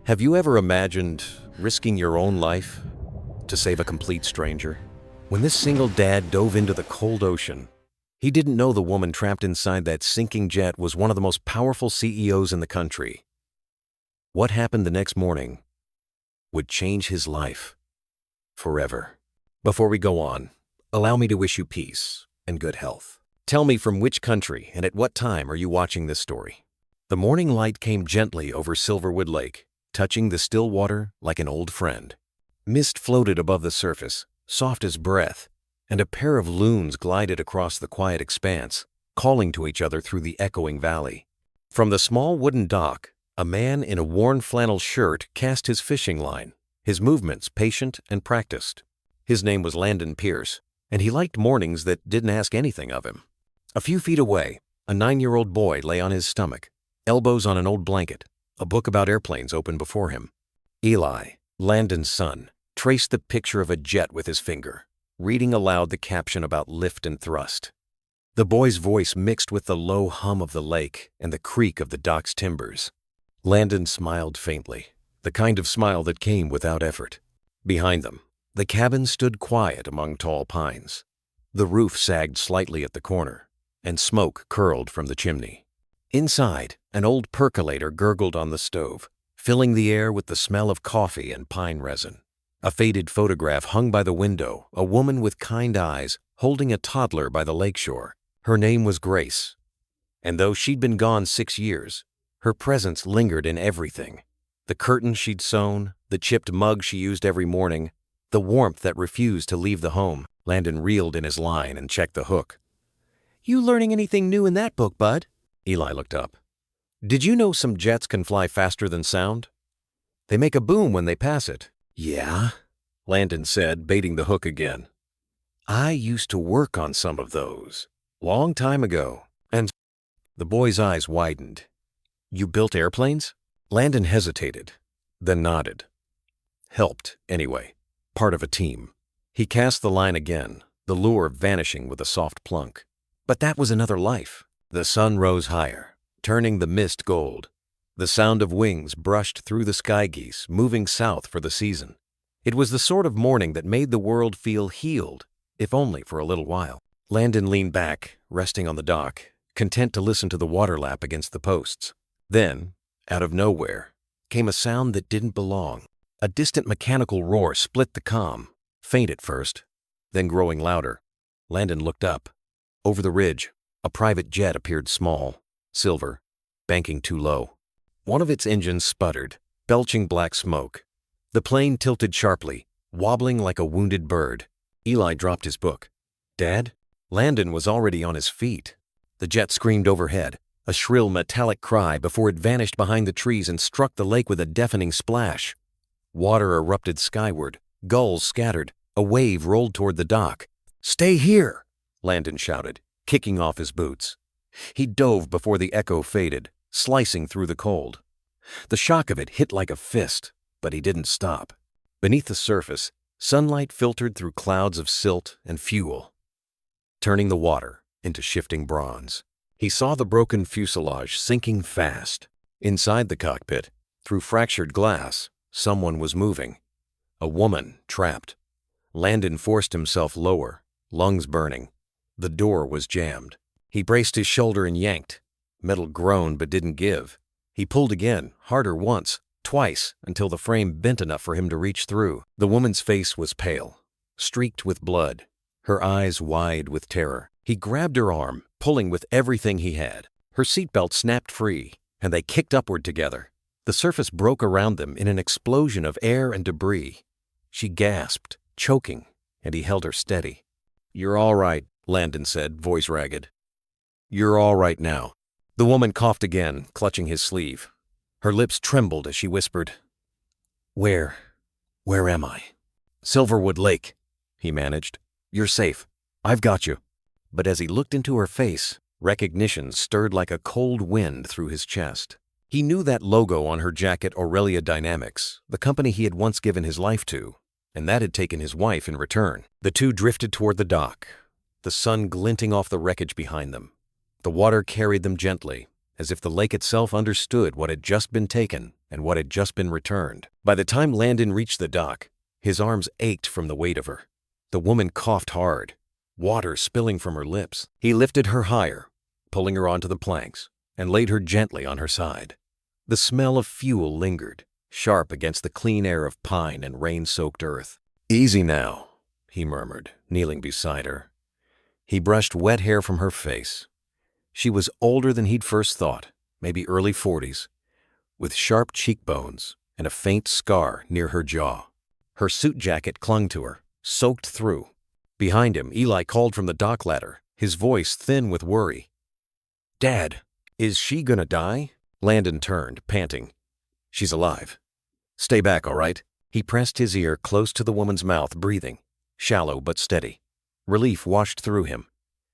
Have you ever imagined risking your own life to save a complete stranger? When this single dad dove into the cold ocean, he didn't know the woman trapped inside that sinking jet was one of the most powerful CEOs in the country. What happened the next morning would change his life forever. Before we go on, allow me to wish you peace and good health. Tell me from which country and at what time are you watching this story? The morning light came gently over Silverwood Lake, touching the still water like an old friend. Mist floated above the surface, soft as breath, and a pair of loons glided across the quiet expanse, calling to each other through the echoing valley. From the small wooden dock, a man in a worn flannel shirt cast his fishing line, his movements patient and practiced. His name was Landon Pierce, and he liked mornings that didn't ask anything of him. A few feet away, a 9-year-old boy lay on his stomach, elbows on an old blanket, a book about airplanes open before him. Eli, Landon's son, traced the picture of a jet with his finger, reading aloud the caption about lift and thrust. The boy's voice mixed with the low hum of the lake and the creak of the dock's timbers. Landon smiled faintly, the kind of smile that came without effort. Behind them, the cabin stood quiet among tall pines. The roof sagged slightly at the corner, and smoke curled from the chimney. Inside, an old percolator gurgled on the stove, filling the air with the smell of coffee and pine resin. A faded photograph hung by the window, a woman with kind eyes holding a toddler by the lakeshore. Her name was Grace, and though she'd been gone 6 years, her presence lingered in everything. The curtains she'd sewn, the chipped mug she used every morning, the warmth that refused to leave the home. Landon reeled in his line and checked the hook. "You learning anything new in that book, bud?" Eli looked up. "Did you know some jets can fly faster than sound? They make a boom when they pass it." "Yeah," Landon said, baiting the hook again. "I used to work on some of those, long time ago." And the boy's eyes widened. "You built airplanes?" Landon hesitated, then nodded. "Helped, anyway. Part of a team." He cast the line again, the lure vanishing with a soft plunk. But that was another life. The sun rose higher, turning the mist gold. The sound of wings brushed through the sky geese, moving south for the season. It was the sort of morning that made the world feel healed, if only for a little while. Landon leaned back, resting on the dock, content to listen to the water lap against the posts. Then, out of nowhere, came a sound that didn't belong. A distant mechanical roar split the calm, faint at first, then growing louder. Landon looked up. Over the ridge, a private jet appeared small, silver, banking too low. One of its engines sputtered, belching black smoke. The plane tilted sharply, wobbling like a wounded bird. Eli dropped his book. "Dad?" Landon was already on his feet. The jet screamed overhead, a shrill metallic cry before it vanished behind the trees and struck the lake with a deafening splash. Water erupted skyward, gulls scattered, a wave rolled toward the dock. "Stay here!" Landon shouted, kicking off his boots. He dove before the echo faded, slicing through the cold. The shock of it hit like a fist, but he didn't stop. Beneath the surface, sunlight filtered through clouds of silt and fuel, turning the water into shifting bronze. He saw the broken fuselage sinking fast. Inside the cockpit, through fractured glass, someone was moving. A woman trapped. Landon forced himself lower, lungs burning. The door was jammed. He braced his shoulder and yanked. Metal groaned but didn't give. He pulled again, harder once, twice, until the frame bent enough for him to reach through. The woman's face was pale, streaked with blood, her eyes wide with terror. He grabbed her arm, pulling with everything he had. Her seatbelt snapped free, and they kicked upward together. The surface broke around them in an explosion of air and debris. She gasped, choking, and he held her steady. "You're all right," Landon said, voice ragged. "You're all right now." The woman coughed again, clutching his sleeve. Her lips trembled as she whispered, Where am I?" "Silverwood Lake," he managed. "You're safe. I've got you." But as he looked into her face, recognition stirred like a cold wind through his chest. He knew that logo on her jacket, Aurelia Dynamics, the company he had once given his life to, and that had taken his wife in return. The two drifted toward the dock, the sun glinting off the wreckage behind them. The water carried them gently, as if the lake itself understood what had just been taken and what had just been returned. By the time Landon reached the dock, his arms ached from the weight of her. The woman coughed hard, water spilling from her lips. He lifted her higher, pulling her onto the planks, and laid her gently on her side. The smell of fuel lingered, sharp against the clean air of pine and rain-soaked earth. "Easy now," he murmured, kneeling beside her. He brushed wet hair from her face. She was older than he'd first thought, maybe early 40s, with sharp cheekbones and a faint scar near her jaw. Her suit jacket clung to her, soaked through. Behind him, Eli called from the dock ladder, his voice thin with worry. "Dad, is she gonna die?" Landon turned, panting. "She's alive. Stay back, all right?" He pressed his ear close to the woman's mouth, breathing, shallow but steady. Relief washed through him.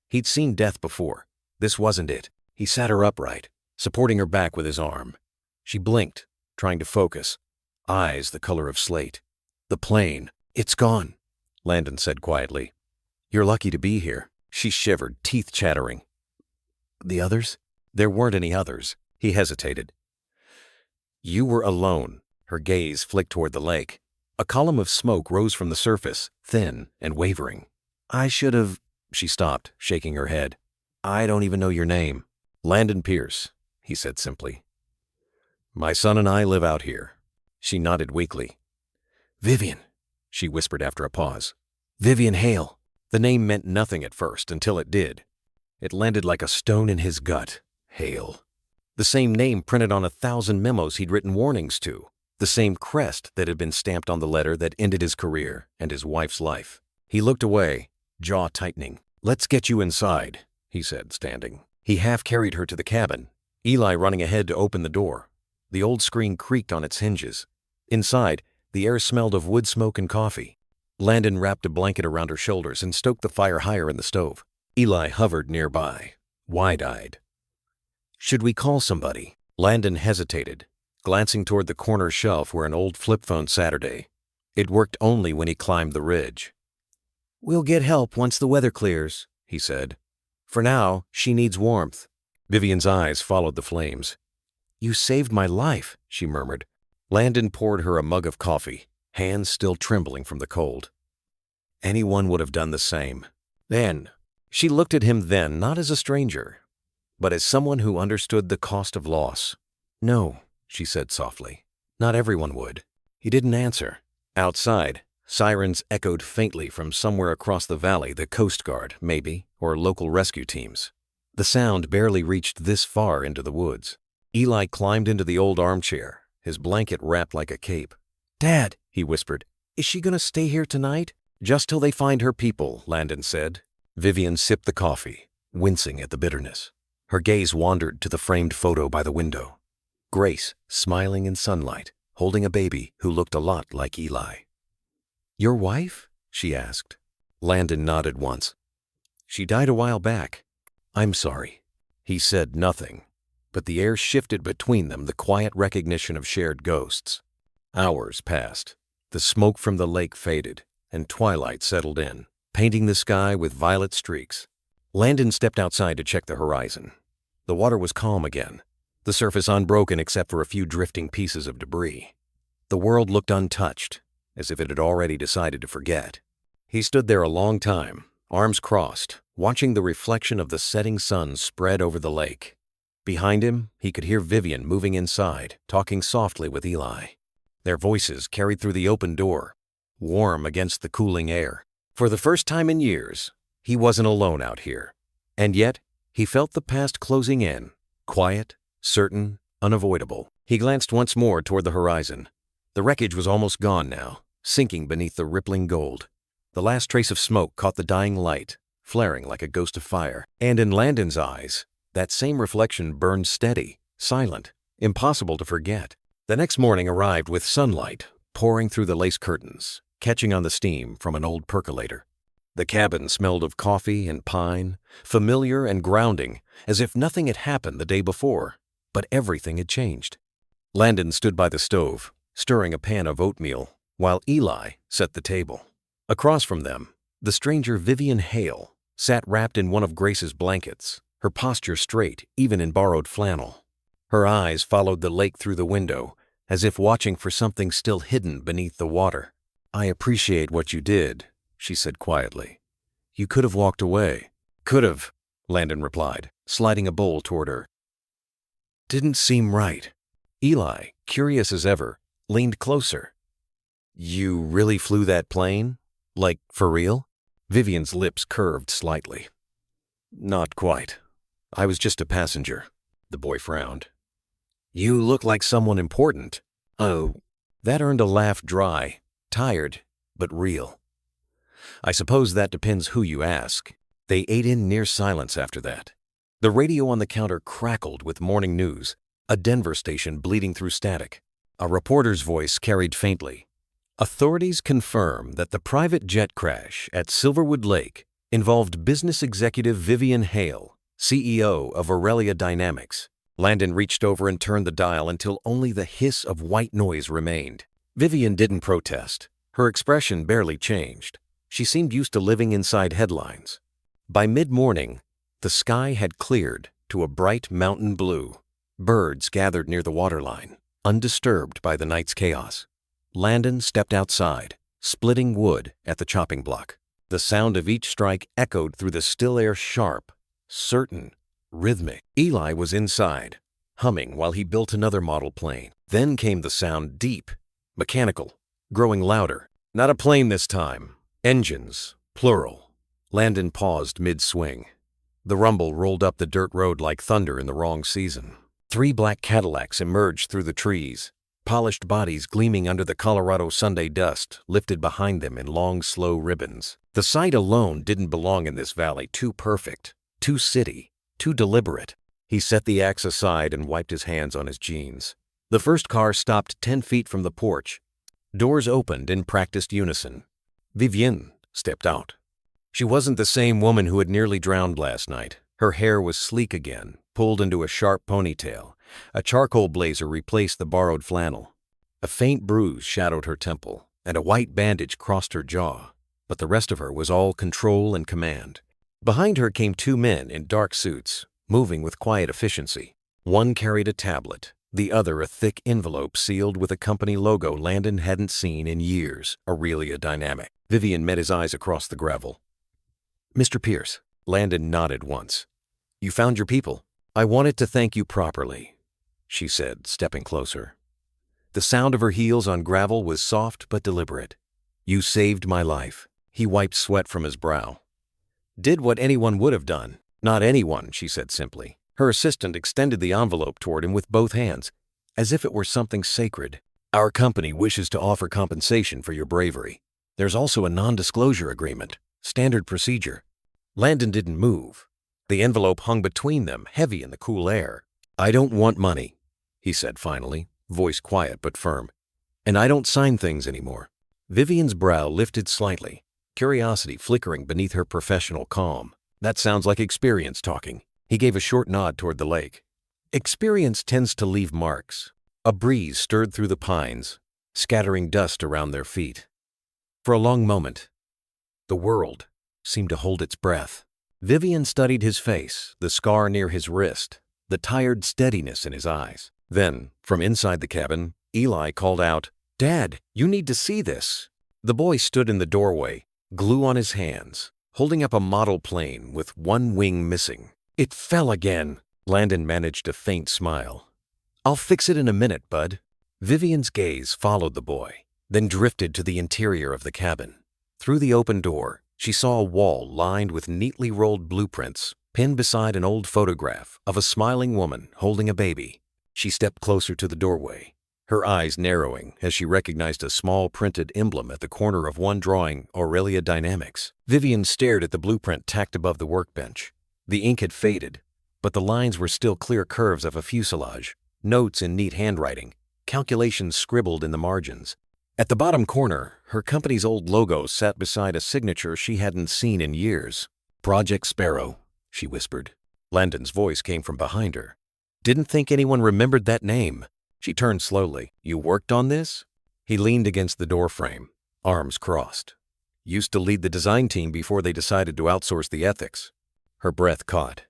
He'd seen death before. This wasn't it. He sat her upright, supporting her back with his arm. She blinked, trying to focus, eyes the color of slate. "The plane. It's gone," Landon said quietly. "You're lucky to be here." She shivered, teeth chattering. "The others?" There weren't any others. He hesitated. "You were alone." Her gaze flicked toward the lake. A column of smoke rose from the surface, thin and wavering. "I should have—" She stopped, shaking her head. "I don't even know your name." "Landon Pierce," he said simply. "My son and I live out here." She nodded weakly. "Vivian," she whispered after a pause. "Vivian Hale." The name meant nothing at first, until it did. It landed like a stone in his gut. Hale. The same name printed on 1,000 memos he'd written warnings to. The same crest that had been stamped on the letter that ended his career and his wife's life. He looked away, jaw tightening. "Let's get you inside," he said, standing. He half-carried her to the cabin, Eli running ahead to open the door. The old screen creaked on its hinges. Inside, the air smelled of wood smoke and coffee. Landon wrapped a blanket around her shoulders and stoked the fire higher in the stove. Eli hovered nearby, wide-eyed. "Should we call somebody?" Landon hesitated, glancing toward the corner shelf where an old flip phone Saturday. It worked only when he climbed the ridge. "We'll get help once the weather clears," he said. "For now, she needs warmth." Vivian's eyes followed the flames. "You saved my life," she murmured. Landon poured her a mug of coffee, hands still trembling from the cold. Anyone would have done the same. Then, she looked at him then not as a stranger, but as someone who understood the cost of loss. "No," she said softly. "Not everyone would." He didn't answer. Outside, sirens echoed faintly from somewhere across the valley, the Coast Guard, maybe, or local rescue teams. The sound barely reached this far into the woods. Eli climbed into the old armchair, his blanket wrapped like a cape. "Dad," he whispered, "is she gonna stay here tonight?" "Just till they find her people," Landon said. Vivian sipped the coffee, wincing at the bitterness. Her gaze wandered to the framed photo by the window. Grace, smiling in sunlight, holding a baby who looked a lot like Eli. "Your wife?" she asked. Landon nodded once. "She died a while back." "I'm sorry." He said nothing, but the air shifted between them, the quiet recognition of shared ghosts. Hours passed. The smoke from the lake faded, and twilight settled in, painting the sky with violet streaks. Landon stepped outside to check the horizon. The water was calm again, the surface unbroken except for a few drifting pieces of debris. The world looked untouched, as if it had already decided to forget. He stood there a long time, arms crossed, watching the reflection of the setting sun spread over the lake. Behind him, he could hear Vivian moving inside, talking softly with Eli. Their voices carried through the open door, warm against the cooling air. For the first time in years, he wasn't alone out here. And yet, he felt the past closing in, quiet, certain, unavoidable. He glanced once more toward the horizon. The wreckage was almost gone now, sinking beneath the rippling gold. The last trace of smoke caught the dying light, flaring like a ghost of fire. And in Landon's eyes, that same reflection burned steady, silent, impossible to forget. The next morning arrived with sunlight pouring through the lace curtains, catching on the steam from an old percolator. The cabin smelled of coffee and pine, familiar and grounding, as if nothing had happened the day before, but everything had changed. Landon stood by the stove, stirring a pan of oatmeal, while Eli set the table. Across from them, the stranger Vivian Hale sat wrapped in one of Grace's blankets, her posture straight, even in borrowed flannel. Her eyes followed the lake through the window, as if watching for something still hidden beneath the water. "I appreciate what you did," she said quietly. "You could have walked away." "Could have," Landon replied, sliding a bowl toward her. "Didn't seem right." Eli, curious as ever, leaned closer. "You really flew that plane? Like, for real?" Vivian's lips curved slightly. "Not quite. I was just a passenger." The boy frowned. "You look like someone important." "Oh." That earned a laugh dry, tired, but real. "I suppose that depends who you ask." They ate in near silence after that. The radio on the counter crackled with morning news, a Denver station bleeding through static. A reporter's voice carried faintly. "Authorities confirm that the private jet crash at Silverwood Lake involved business executive Vivian Hale, CEO of Aurelia Dynamics." Landon reached over and turned the dial until only the hiss of white noise remained. Vivian didn't protest. Her expression barely changed. She seemed used to living inside headlines. By mid-morning, the sky had cleared to a bright mountain blue. Birds gathered near the waterline, undisturbed by the night's chaos. Landon stepped outside, splitting wood at the chopping block. The sound of each strike echoed through the still air, sharp, certain, rhythmic. Eli was inside, humming while he built another model plane. Then came the sound, deep, mechanical, growing louder. Not a plane this time. Engines, plural. Landon paused mid-swing. The rumble rolled up the dirt road like thunder in the wrong season. 3 black Cadillacs emerged through the trees, polished bodies gleaming under the Colorado Sunday dust lifted behind them in long, slow ribbons. The sight alone didn't belong in this valley. Too perfect, too city, too deliberate. He set the axe aside and wiped his hands on his jeans. The first car stopped 10 feet from the porch. Doors opened in practiced unison. Vivian stepped out. She wasn't the same woman who had nearly drowned last night. Her hair was sleek again, pulled into a sharp ponytail. A charcoal blazer replaced the borrowed flannel. A faint bruise shadowed her temple, and a white bandage crossed her jaw. But the rest of her was all control and command. Behind her came 2 men in dark suits, moving with quiet efficiency. One carried a tablet, the other a thick envelope sealed with a company logo Landon hadn't seen in years, Aurelia Dynamics. Vivian met his eyes across the gravel. "Mr. Pierce." Landon nodded once. "You found your people." "I wanted to thank you properly," she said, stepping closer. The sound of her heels on gravel was soft but deliberate. "You saved my life." He wiped sweat from his brow. "Did what anyone would have done." "Not anyone," she said simply. Her assistant extended the envelope toward him with both hands, as if it were something sacred. "Our company wishes to offer compensation for your bravery. There's also a non-disclosure agreement, standard procedure." Landon didn't move. The envelope hung between them, heavy in the cool air. "I don't want money," he said finally, voice quiet but firm. "And I don't sign things anymore." Vivian's brow lifted slightly, curiosity flickering beneath her professional calm. "That sounds like experience talking." He gave a short nod toward the lake. "Experience tends to leave marks." A breeze stirred through the pines, scattering dust around their feet. For a long moment, the world seemed to hold its breath. Vivian studied his face, the scar near his wrist, the tired steadiness in his eyes. Then, from inside the cabin, Eli called out, "Dad, you need to see this." The boy stood in the doorway, glue on his hands, holding up a model plane with one wing missing. "It fell again." Landon managed a faint smile. "I'll fix it in a minute, bud." Vivian's gaze followed the boy, then drifted to the interior of the cabin. Through the open door, she saw a wall lined with neatly rolled blueprints, pinned beside an old photograph of a smiling woman holding a baby. She stepped closer to the doorway, her eyes narrowing as she recognized a small printed emblem at the corner of one drawing, Aurelia Dynamics. Vivian stared at the blueprint tacked above the workbench. The ink had faded, but the lines were still clear curves of a fuselage, notes in neat handwriting, calculations scribbled in the margins. At the bottom corner, her company's old logo sat beside a signature she hadn't seen in years. "Project Sparrow," she whispered. Landon's voice came from behind her. "Didn't think anyone remembered that name." She turned slowly. "You worked on this?" He leaned against the doorframe, arms crossed. "Used to lead the design team before they decided to outsource the ethics." Her breath caught.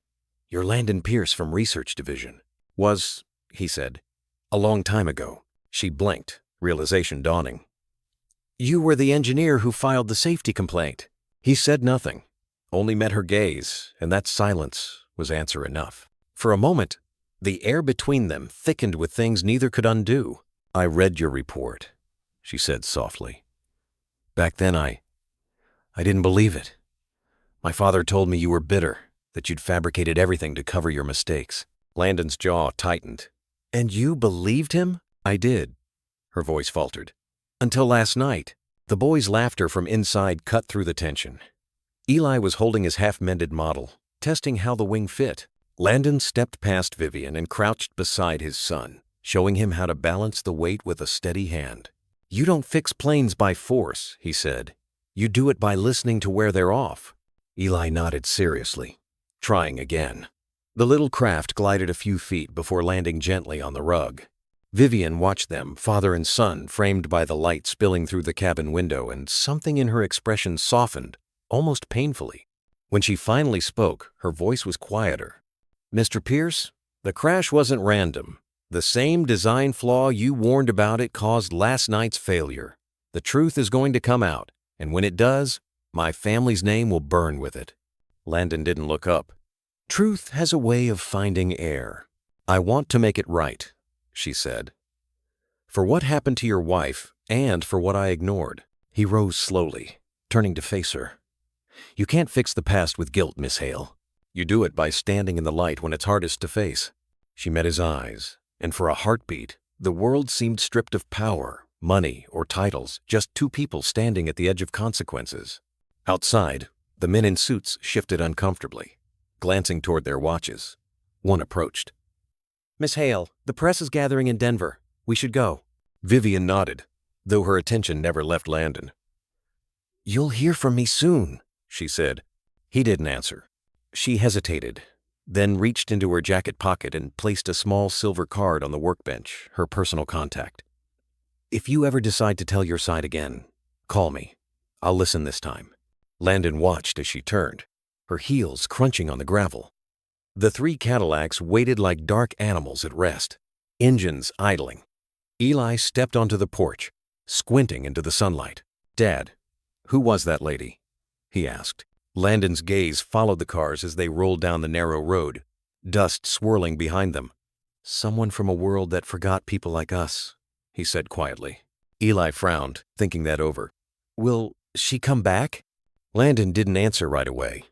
You're Landon Pierce from Research Division. Was, he said. A long time ago. She blinked, realization dawning. You were the engineer who filed the safety complaint. He said nothing, only met her gaze, and that silence was answer enough. For a moment, the air between them thickened with things neither could undo. I read your report, she said softly. Back then I didn't believe it. My father told me you were bitter, that you'd fabricated everything to cover your mistakes. Landon's jaw tightened. And you believed him? I did. Her voice faltered. Until last night. The boy's laughter from inside cut through the tension. Eli was holding his half-mended model, testing how the wing fit. Landon stepped past Vivian and crouched beside his son, showing him how to balance the weight with a steady hand. You don't fix planes by force, he said. You do it by listening to where they're off. Eli nodded seriously, trying again. The little craft glided a few feet before landing gently on the rug. Vivian watched them, father and son, framed by the light spilling through the cabin window, and something in her expression softened, almost painfully. When she finally spoke, her voice was quieter. Mr. Pierce, the crash wasn't random. The same design flaw you warned about it caused last night's failure. The truth is going to come out, and when it does, my family's name will burn with it. Landon didn't look up. Truth has a way of finding air. I want to make it right, she said. For what happened to your wife, and for what I ignored. He rose slowly, turning to face her. You can't fix the past with guilt, Miss Hale. You do it by standing in the light when it's hardest to face. She met his eyes, and for a heartbeat, the world seemed stripped of power, money, or titles, just two people standing at the edge of consequences. Outside, the men in suits shifted uncomfortably, glancing toward their watches. One approached. Miss Hale, the press is gathering in Denver. We should go. Vivian nodded, though her attention never left Landon. You'll hear from me soon, she said. He didn't answer. She hesitated, then reached into her jacket pocket and placed a small silver card on the workbench, her personal contact. If you ever decide to tell your side again, call me. I'll listen this time. Landon watched as she turned, her heels crunching on the gravel. The three Cadillacs waited like dark animals at rest, engines idling. Eli stepped onto the porch, squinting into the sunlight. Dad, who was that lady? He asked. Landon's gaze followed the cars as they rolled down the narrow road, dust swirling behind them. Someone from a world that forgot people like us, he said quietly. Eli frowned, thinking that over. Will she come back? Landon didn't answer right away.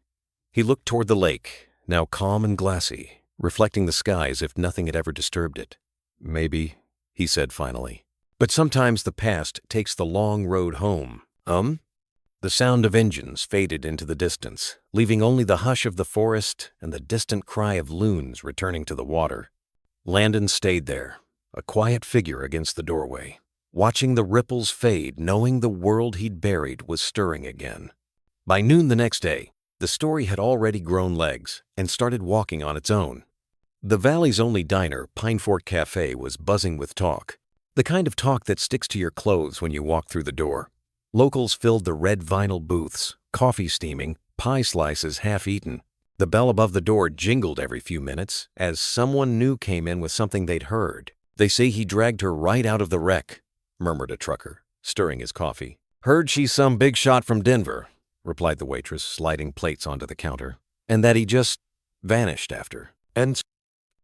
He looked toward the lake, now calm and glassy, reflecting the sky as if nothing had ever disturbed it. Maybe, he said finally. But sometimes the past takes the long road home. The sound of engines faded into the distance, leaving only the hush of the forest and the distant cry of loons returning to the water. Landon stayed there, a quiet figure against the doorway, watching the ripples fade, knowing the world he'd buried was stirring again. By noon the next day, the story had already grown legs and started walking on its own. The valley's only diner, Pine Fork Cafe, was buzzing with talk, the kind of talk that sticks to your clothes when you walk through the door. Locals filled the red vinyl booths, coffee steaming, pie slices half-eaten. The bell above the door jingled every few minutes as someone new came in with something they'd heard. They say he dragged her right out of the wreck, murmured a trucker, stirring his coffee. Heard she's some big shot from Denver, replied the waitress, sliding plates onto the counter, and that he just vanished after. And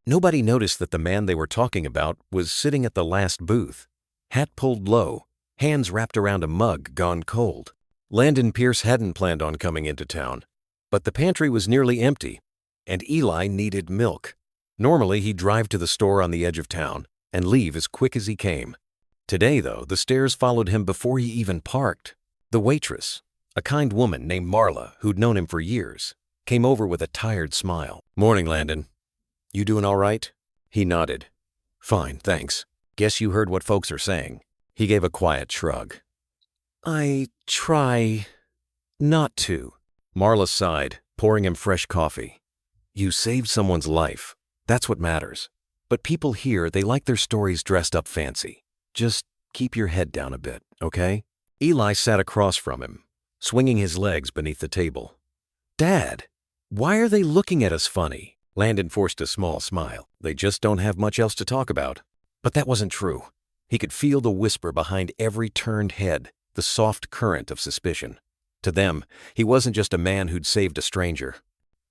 nobody noticed that the man they were talking about was sitting at the last booth, hat pulled low, hands wrapped around a mug gone cold. Landon Pierce hadn't planned on coming into town, but the pantry was nearly empty, and Eli needed milk. Normally, he'd drive to the store on the edge of town and leave as quick as he came. Today, though, the stairs followed him before he even parked. The waitress, a kind woman named Marla, who'd known him for years, came over with a tired smile. Morning, Landon. You doing all right? He nodded. Fine, thanks. Guess you heard what folks are saying. He gave a quiet shrug. I try not to. Marla sighed, pouring him fresh coffee. You saved someone's life. That's what matters. But people here, they like their stories dressed up fancy. Just keep your head down a bit, okay? Eli sat across from him, swinging his legs beneath the table. Dad, why are they looking at us funny? Landon forced a small smile. They just don't have much else to talk about. But that wasn't true. He could feel the whisper behind every turned head, the soft current of suspicion. To them, he wasn't just a man who'd saved a stranger.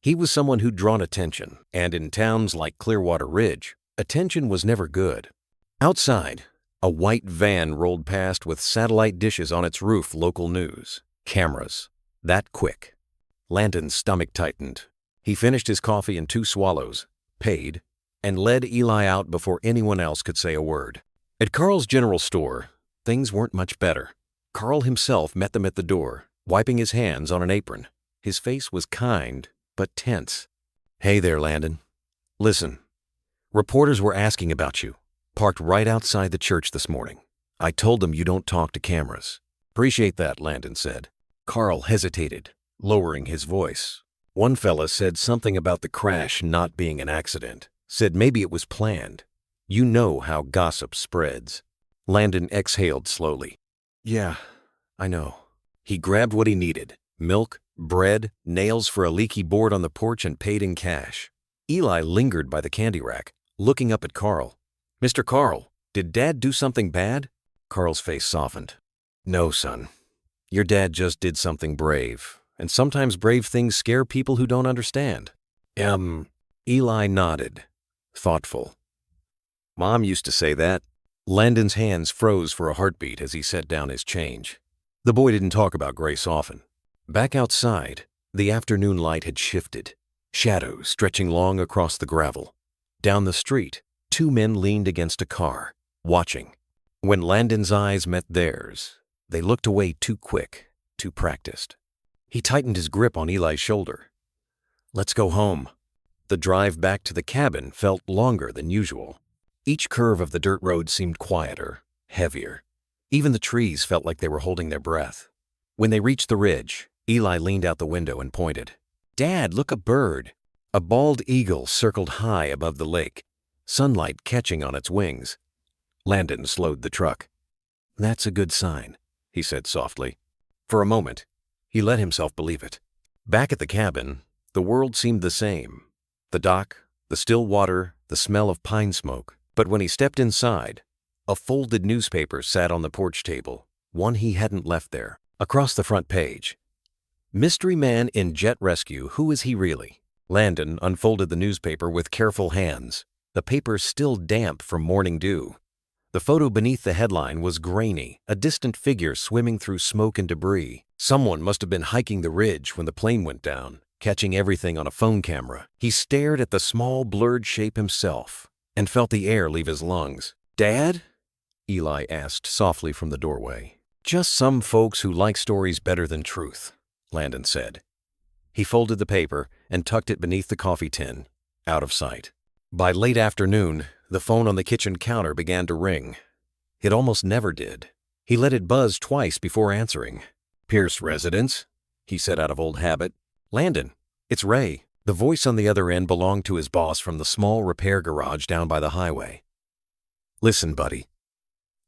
He was someone who'd drawn attention, and in towns like Clearwater Ridge, attention was never good. Outside, a white van rolled past with satellite dishes on its roof. Local news. Cameras. That quick. Landon's stomach tightened. He finished his coffee in 2 swallows, paid, and led Eli out before anyone else could say a word. At Carl's general store, things weren't much better. Carl himself met them at the door, wiping his hands on an apron. His face was kind, but tense. "Hey there, Landon. Listen, reporters were asking about you. Parked right outside the church this morning. I told them you don't talk to cameras." "Appreciate that," Landon said. Carl hesitated, lowering his voice. One fella said something about the crash not being an accident. Said maybe it was planned. You know how gossip spreads. Landon exhaled slowly. "Yeah, I know." He grabbed what he needed. Milk, bread, nails for a leaky board on the porch, and paid in cash. Eli lingered by the candy rack, looking up at Carl. "Mr. Carl, did Dad do something bad?" Carl's face softened. "No, son. Your dad just did something brave, and sometimes brave things scare people who don't understand." Eli nodded, thoughtful. "Mom used to say that." Landon's hands froze for a heartbeat as he set down his change. The boy didn't talk about Grace often. Back outside, the afternoon light had shifted, shadows stretching long across the gravel. Down the street, 2 men leaned against a car, watching. When Landon's eyes met theirs, they looked away too quick, too practiced. He tightened his grip on Eli's shoulder. "Let's go home." The drive back to the cabin felt longer than usual. Each curve of the dirt road seemed quieter, heavier. Even the trees felt like they were holding their breath. When they reached the ridge, Eli leaned out the window and pointed. "Dad, look, a bird." A bald eagle circled high above the lake, sunlight catching on its wings. Landon slowed the truck. "That's a good sign," he said softly. For a moment, he let himself believe it. Back at the cabin, the world seemed the same. The dock, the still water, the smell of pine smoke. But when he stepped inside, a folded newspaper sat on the porch table, one he hadn't left there. Across the front page, "Mystery Man in Jet Rescue, Who Is He Really?" Landon unfolded the newspaper with careful hands, the paper still damp from morning dew. The photo beneath the headline was grainy, a distant figure swimming through smoke and debris. Someone must have been hiking the ridge when the plane went down, catching everything on a phone camera. He stared at the small, blurred shape himself and felt the air leave his lungs. "Dad?" Eli asked softly from the doorway. "Just some folks who like stories better than truth," Landon said. He folded the paper and tucked it beneath the coffee tin, out of sight. By late afternoon, the phone on the kitchen counter began to ring. It almost never did. He let it buzz twice before answering. "Pierce residence?" he said out of old habit. "Landon, it's Ray." The voice on the other end belonged to his boss from the small repair garage down by the highway. "Listen, buddy.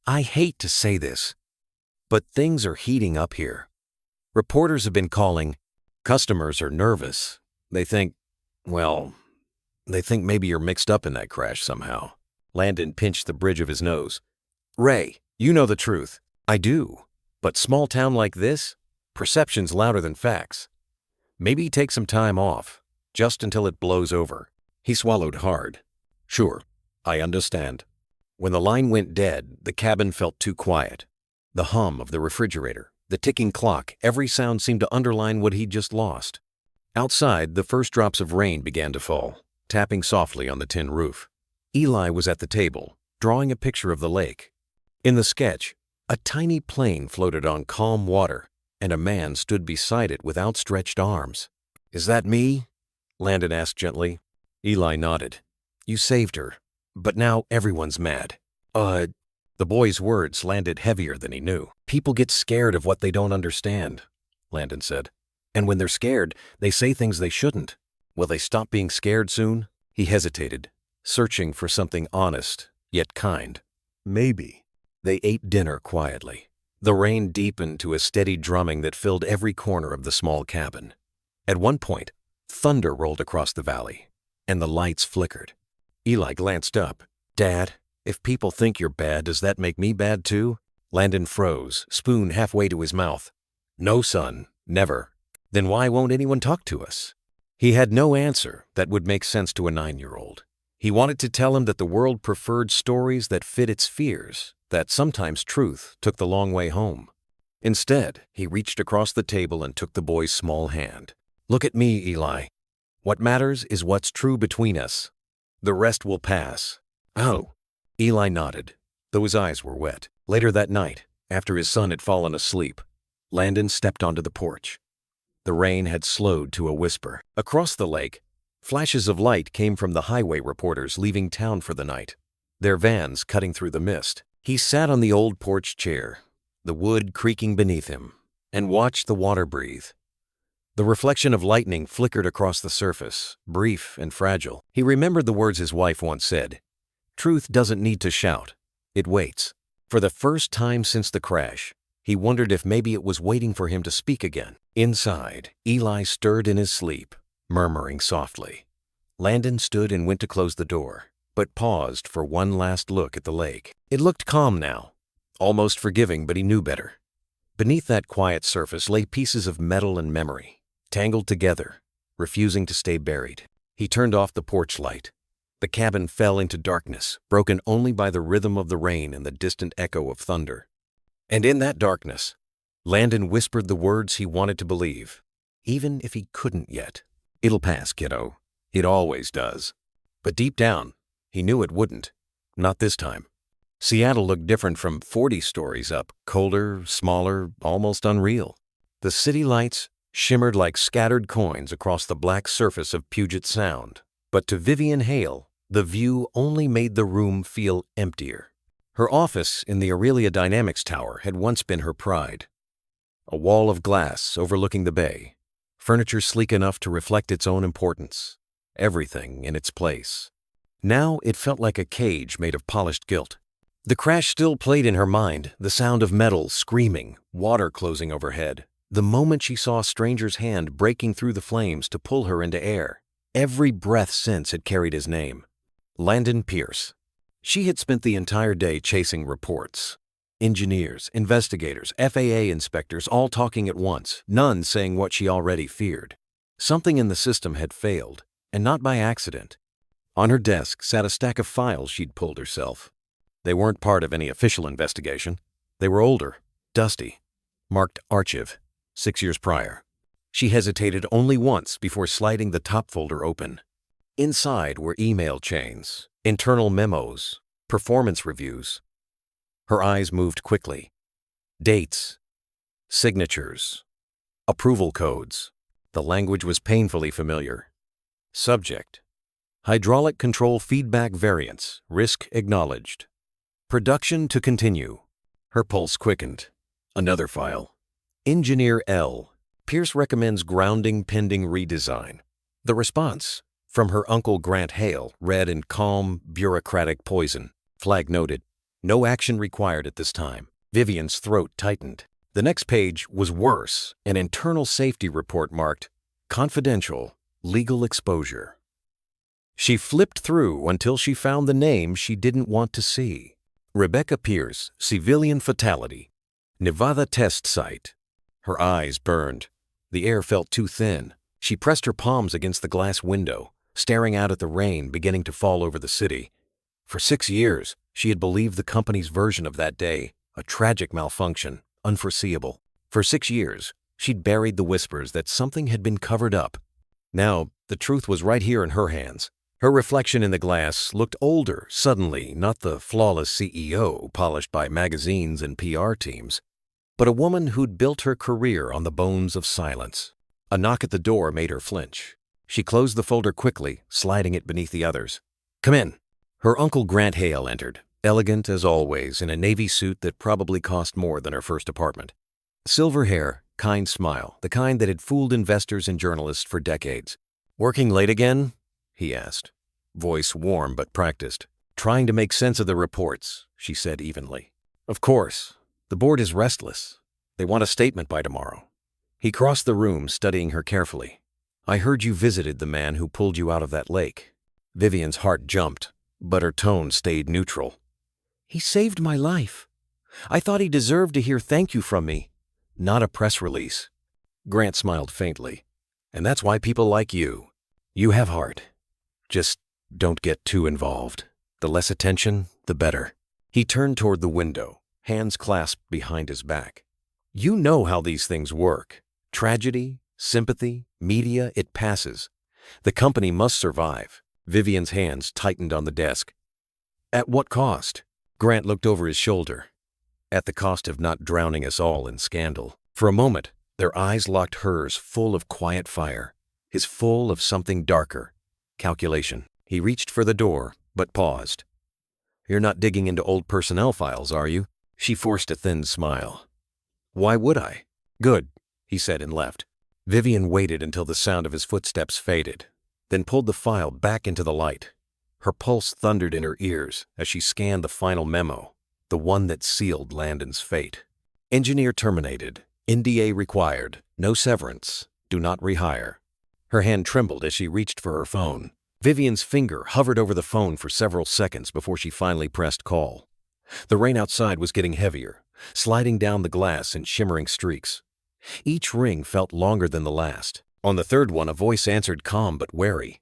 I hate to say this, but things are heating up here. Reporters have been calling. Customers are nervous. They think maybe you're mixed up in that crash somehow." Landon pinched the bridge of his nose. "Ray, you know the truth." "I do. But small town like this, perception's louder than facts. Maybe take some time off, just until it blows over." He swallowed hard. "Sure, I understand." When the line went dead, the cabin felt too quiet. The hum of the refrigerator, the ticking clock, every sound seemed to underline what he'd just lost. Outside, the first drops of rain began to fall, tapping softly on the tin roof. Eli was at the table, drawing a picture of the lake. In the sketch, a tiny plane floated on calm water, and a man stood beside it with outstretched arms. "Is that me?" Landon asked gently. Eli nodded. "You saved her, but now everyone's mad." The boy's words landed heavier than he knew. "People get scared of what they don't understand," Landon said. "And when they're scared, they say things they shouldn't. Will they stop being scared soon?" He hesitated, searching for something honest, yet kind. "Maybe." They ate dinner quietly. The rain deepened to a steady drumming that filled every corner of the small cabin. At one point, thunder rolled across the valley, and the lights flickered. Eli glanced up. "Dad, if people think you're bad, does that make me bad too?" Landon froze, spoon halfway to his mouth. "No, son, never." "Then why won't anyone talk to us?" He had no answer that would make sense to a 9-year-old. He wanted to tell him that the world preferred stories that fit its fears, that sometimes truth took the long way home. Instead, he reached across the table and took the boy's small hand. "Look at me, Eli. What matters is what's true between us. The rest will pass." "Oh." Eli nodded, though his eyes were wet. Later that night, after his son had fallen asleep, Landon stepped onto the porch. The rain had slowed to a whisper. Across the lake, flashes of light came from the highway reporters leaving town for the night, their vans cutting through the mist. He sat on the old porch chair, the wood creaking beneath him, and watched the water breathe. The reflection of lightning flickered across the surface, brief and fragile. He remembered the words his wife once said, "Truth doesn't need to shout, it waits." For the first time since the crash, he wondered if maybe it was waiting for him to speak again. Inside, Eli stirred in his sleep, murmuring softly. Landon stood and went to close the door, but paused for one last look at the lake. It looked calm now, almost forgiving, but he knew better. Beneath that quiet surface lay pieces of metal and memory, tangled together, refusing to stay buried. He turned off the porch light. The cabin fell into darkness, broken only by the rhythm of the rain and the distant echo of thunder. And in that darkness, Landon whispered the words he wanted to believe, even if he couldn't yet. "It'll pass, kiddo. It always does." But deep down, he knew it wouldn't. Not this time. Seattle looked different from 40 stories up, colder, smaller, almost unreal. The city lights shimmered like scattered coins across the black surface of Puget Sound. But to Vivian Hale, the view only made the room feel emptier. Her office in the Aurelia Dynamics Tower had once been her pride. A wall of glass overlooking the bay, furniture sleek enough to reflect its own importance, everything in its place. Now it felt like a cage made of polished gilt. The crash still played in her mind, the sound of metal screaming, water closing overhead. The moment she saw a stranger's hand breaking through the flames to pull her into air. Every breath since had carried his name. Landon Pierce. She had spent the entire day chasing reports. Engineers, investigators, FAA inspectors all talking at once, none saying what she already feared. Something in the system had failed, and not by accident. On her desk sat a stack of files she'd pulled herself. They weren't part of any official investigation. They were older, dusty, marked Archive, 6 years prior. She hesitated only once before sliding the top folder open. Inside were email chains, internal memos, performance reviews. Her eyes moved quickly. Dates, signatures, approval codes. The language was painfully familiar. Subject: hydraulic control feedback variance, risk acknowledged. Production to continue. Her pulse quickened. Another file. Engineer L. Pierce recommends grounding pending redesign. The response, from her uncle Grant Hale, read in calm, bureaucratic poison. Flag noted. No action required at this time. Vivian's throat tightened. The next page was worse, an internal safety report marked confidential, legal exposure. She flipped through until she found the name she didn't want to see. Rebecca Pierce, civilian fatality. Nevada test site. Her eyes burned. The air felt too thin. She pressed her palms against the glass window, staring out at the rain beginning to fall over the city. For 6 years, she had believed the company's version of that day, a tragic malfunction, unforeseeable. For 6 years, she'd buried the whispers that something had been covered up. Now, the truth was right here in her hands. Her reflection in the glass looked older, suddenly, not the flawless CEO polished by magazines and PR teams, but a woman who'd built her career on the bones of silence. A knock at the door made her flinch. She closed the folder quickly, sliding it beneath the others. "Come in." Her uncle Grant Hale entered, elegant as always in a navy suit that probably cost more than her first apartment. Silver hair, kind smile, the kind that had fooled investors and journalists for decades. "Working late again?" he asked, voice warm but practiced. "Trying to make sense of the reports," she said evenly. "Of course. The board is restless. They want a statement by tomorrow." He crossed the room, studying her carefully. "I heard you visited the man who pulled you out of that lake. Vivian's heart jumped, but her tone stayed neutral. "He saved my life. I thought he deserved to hear thank you from me, not a press release." Grant smiled faintly. "And that's why people like you. You have heart. Just don't get too involved. The less attention, the better." He turned toward the window, hands clasped behind his back. "You know how these things work. Tragedy, sympathy, media, it passes. The company must survive." Vivian's hands tightened on the desk. "At what cost?" Grant looked over his shoulder. "At the cost of not drowning us all in scandal." For a moment, their eyes locked hers, full of quiet fire, his full of something darker. Calculation. He reached for the door, but paused. "You're not digging into old personnel files, are you?" She forced a thin smile. "Why would I?" "Good," he said and left. Vivian waited until the sound of his footsteps faded, then pulled the file back into the light. Her pulse thundered in her ears as she scanned the final memo, the one that sealed Landon's fate. "Engineer terminated. NDA required. No severance. Do not rehire." Her hand trembled as she reached for her phone. Vivian's finger hovered over the phone for several seconds before she finally pressed call. The rain outside was getting heavier, sliding down the glass in shimmering streaks. Each ring felt longer than the last. On the third one, a voice answered, calm but wary.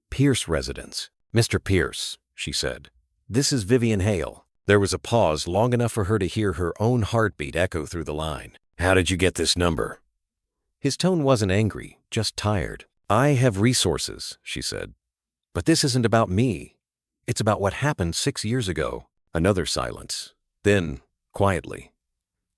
"Pierce residence." "Mr. Pierce," she said. "This is Vivian Hale." There was a pause long enough for her to hear her own heartbeat echo through the line. "How did you get this number?" His tone wasn't angry, just tired. "I have resources," she said. "But this isn't about me. It's about what happened 6 years ago." Another silence. Then, quietly,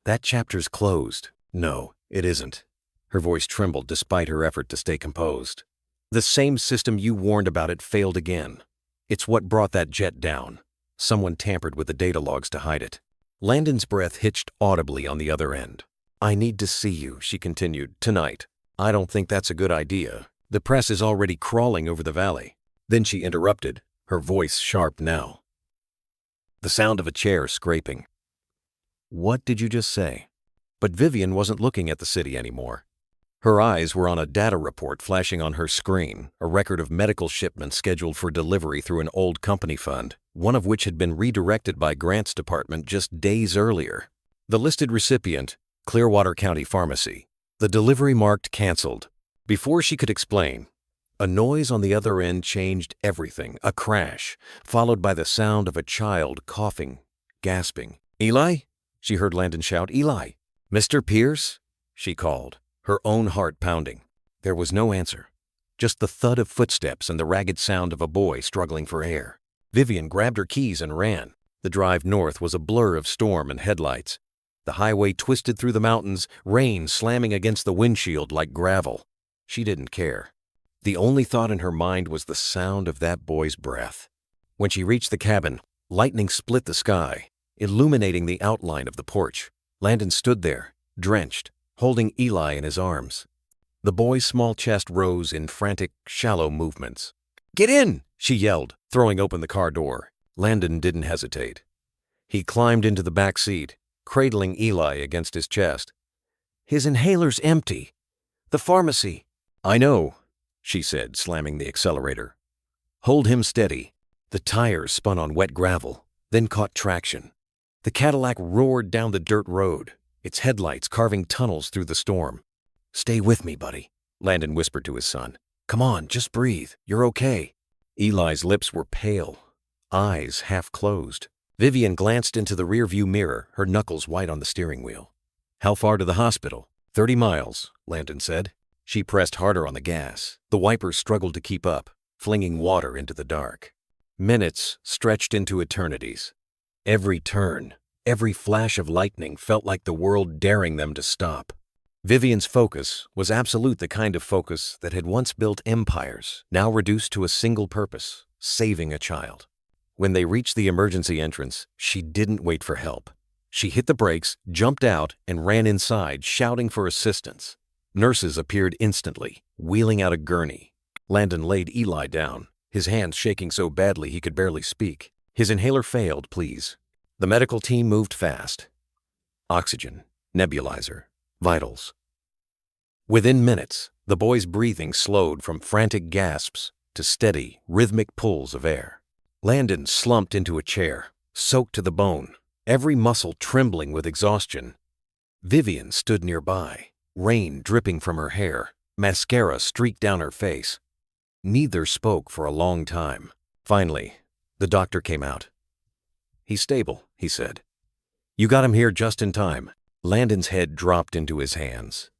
"That chapter's closed." "No, it isn't." Her voice trembled despite her effort to stay composed. "The same system you warned about it failed again. It's what brought that jet down. Someone tampered with the data logs to hide it." Landon's breath hitched audibly on the other end. "I need to see you," she continued, "tonight." "I don't think that's a good idea. The press is already crawling over the valley." Then she interrupted, her voice sharp now. The sound of a chair scraping. "What did you just say?" But Vivian wasn't looking at the city anymore. Her eyes were on a data report flashing on her screen, a record of medical shipments scheduled for delivery through an old company fund, one of which had been redirected by Grant's department just days earlier. The listed recipient, Clearwater County Pharmacy. The delivery marked canceled. Before she could explain, a noise on the other end changed everything, a crash, followed by the sound of a child coughing, gasping. "Eli?" she heard Landon shout. "Eli!" "Mr. Pierce?" she called, her own heart pounding. There was no answer, just the thud of footsteps and the ragged sound of a boy struggling for air. Vivian grabbed her keys and ran. The drive north was a blur of storm and headlights. The highway twisted through the mountains, rain slamming against the windshield like gravel. She didn't care. The only thought in her mind was the sound of that boy's breath. When she reached the cabin, lightning split the sky, illuminating the outline of the porch. Landon stood there, drenched, holding Eli in his arms. The boy's small chest rose in frantic, shallow movements. "Get in!" she yelled, throwing open the car door. Landon didn't hesitate. He climbed into the back seat, cradling Eli against his chest. "His inhaler's empty. The pharmacy." "I know," she said, slamming the accelerator. "Hold him steady." The tires spun on wet gravel, then caught traction. The Cadillac roared down the dirt road, its headlights carving tunnels through the storm. "Stay with me, buddy," Landon whispered to his son. "Come on, just breathe. You're okay." Eli's lips were pale, eyes half closed. Vivian glanced into the rearview mirror, her knuckles white on the steering wheel. "How far to the hospital?" 30 miles, Landon said. She pressed harder on the gas. The wipers struggled to keep up, flinging water into the dark. Minutes stretched into eternities. Every turn, every flash of lightning felt like the world daring them to stop. Vivian's focus was absolute, the kind of focus that had once built empires, now reduced to a single purpose: saving a child. When they reached the emergency entrance, she didn't wait for help. She hit the brakes, jumped out, and ran inside, shouting for assistance. Nurses appeared instantly, wheeling out a gurney. Landon laid Eli down, his hands shaking so badly he could barely speak. "His inhaler failed, please." The medical team moved fast. Oxygen, nebulizer, vitals. Within minutes, the boy's breathing slowed from frantic gasps to steady, rhythmic pulls of air. Landon slumped into a chair, soaked to the bone, every muscle trembling with exhaustion. Vivian stood nearby, rain dripping from her hair, mascara streaked down her face. Neither spoke for a long time. Finally, the doctor came out. "He's stable," he said. "You got him here just in time." Landon's head dropped into his hands.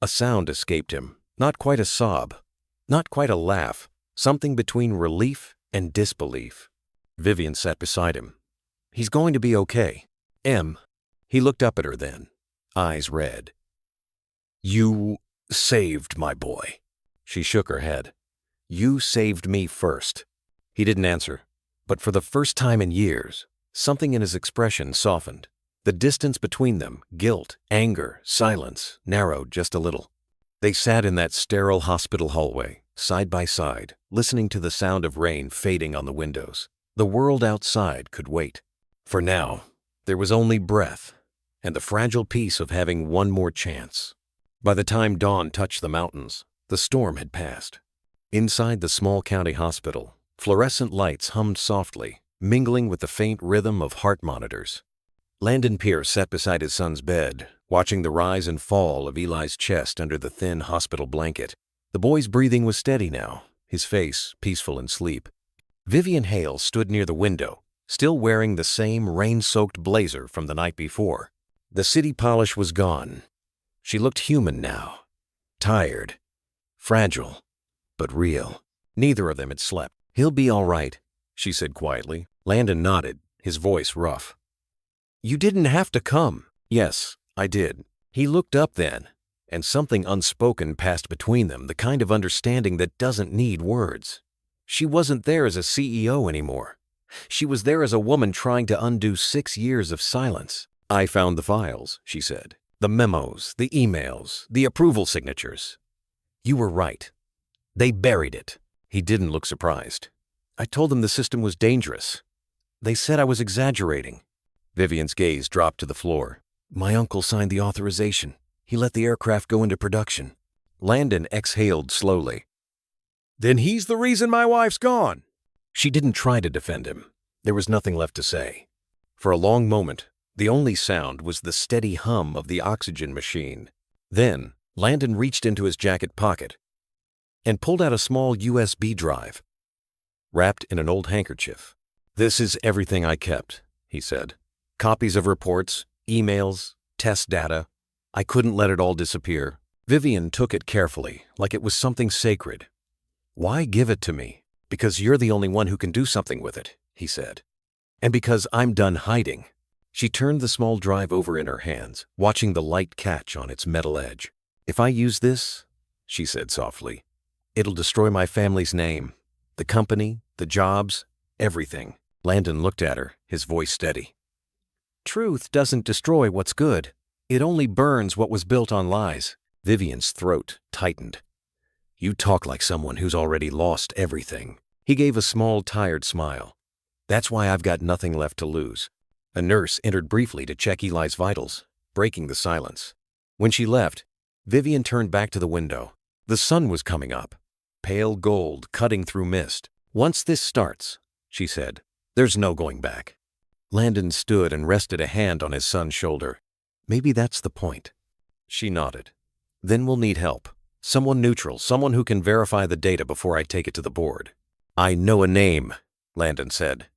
A sound escaped him, not quite a sob, not quite a laugh, something between relief and disbelief. Vivian sat beside him. "He's going to be okay. Em." He looked up at her then, eyes red. "You saved my boy." She shook her head. "You saved me first." He didn't answer, but for the first time in years, something in his expression softened. The distance between them, guilt, anger, silence, narrowed just a little. They sat in that sterile hospital hallway, side by side, listening to the sound of rain fading on the windows. The world outside could wait. For now, there was only breath and the fragile peace of having one more chance. By the time dawn touched the mountains, the storm had passed. Inside the small county hospital, fluorescent lights hummed softly, mingling with the faint rhythm of heart monitors. Landon Pierce sat beside his son's bed, watching the rise and fall of Eli's chest under the thin hospital blanket. The boy's breathing was steady now, his face peaceful in sleep. Vivian Hale stood near the window, still wearing the same rain-soaked blazer from the night before. The city polish was gone. She looked human now, tired, fragile, but real. Neither of them had slept. "He'll be all right," she said quietly. Landon nodded, his voice rough. "You didn't have to come." "Yes, I did." He looked up then, and something unspoken passed between them, the kind of understanding that doesn't need words. She wasn't there as a CEO anymore. She was there as a woman trying to undo 6 years of silence. "I found the files," she said. "The memos, the emails, the approval signatures. You were right. They buried it." He didn't look surprised. "I told them the system was dangerous. They said I was exaggerating." Vivian's gaze dropped to the floor. "My uncle signed the authorization. He let the aircraft go into production." Landon exhaled slowly. "Then he's the reason my wife's gone." She didn't try to defend him. There was nothing left to say. For a long moment, the only sound was the steady hum of the oxygen machine. Then, Landon reached into his jacket pocket and pulled out a small USB drive, wrapped in an old handkerchief. "This is everything I kept," he said. "Copies of reports, emails, test data. I couldn't let it all disappear." Vivian took it carefully, like it was something sacred. "Why give it to me?" "Because you're the only one who can do something with it," he said. "And because I'm done hiding." She turned the small drive over in her hands, watching the light catch on its metal edge. "If I use this," she said softly, "it'll destroy my family's name, the company, the jobs, everything." Landon looked at her, his voice steady. "Truth doesn't destroy what's good. It only burns what was built on lies." Vivian's throat tightened. "You talk like someone who's already lost everything." He gave a small, tired smile. "That's why I've got nothing left to lose." A nurse entered briefly to check Eli's vitals, breaking the silence. When she left, Vivian turned back to the window. The sun was coming up, pale gold cutting through mist. "Once this starts," she said, "there's no going back." Landon stood and rested a hand on his son's shoulder. "Maybe that's the point." She nodded. "Then we'll need help. Someone neutral, someone who can verify the data before I take it to the board." "I know a name," Landon said.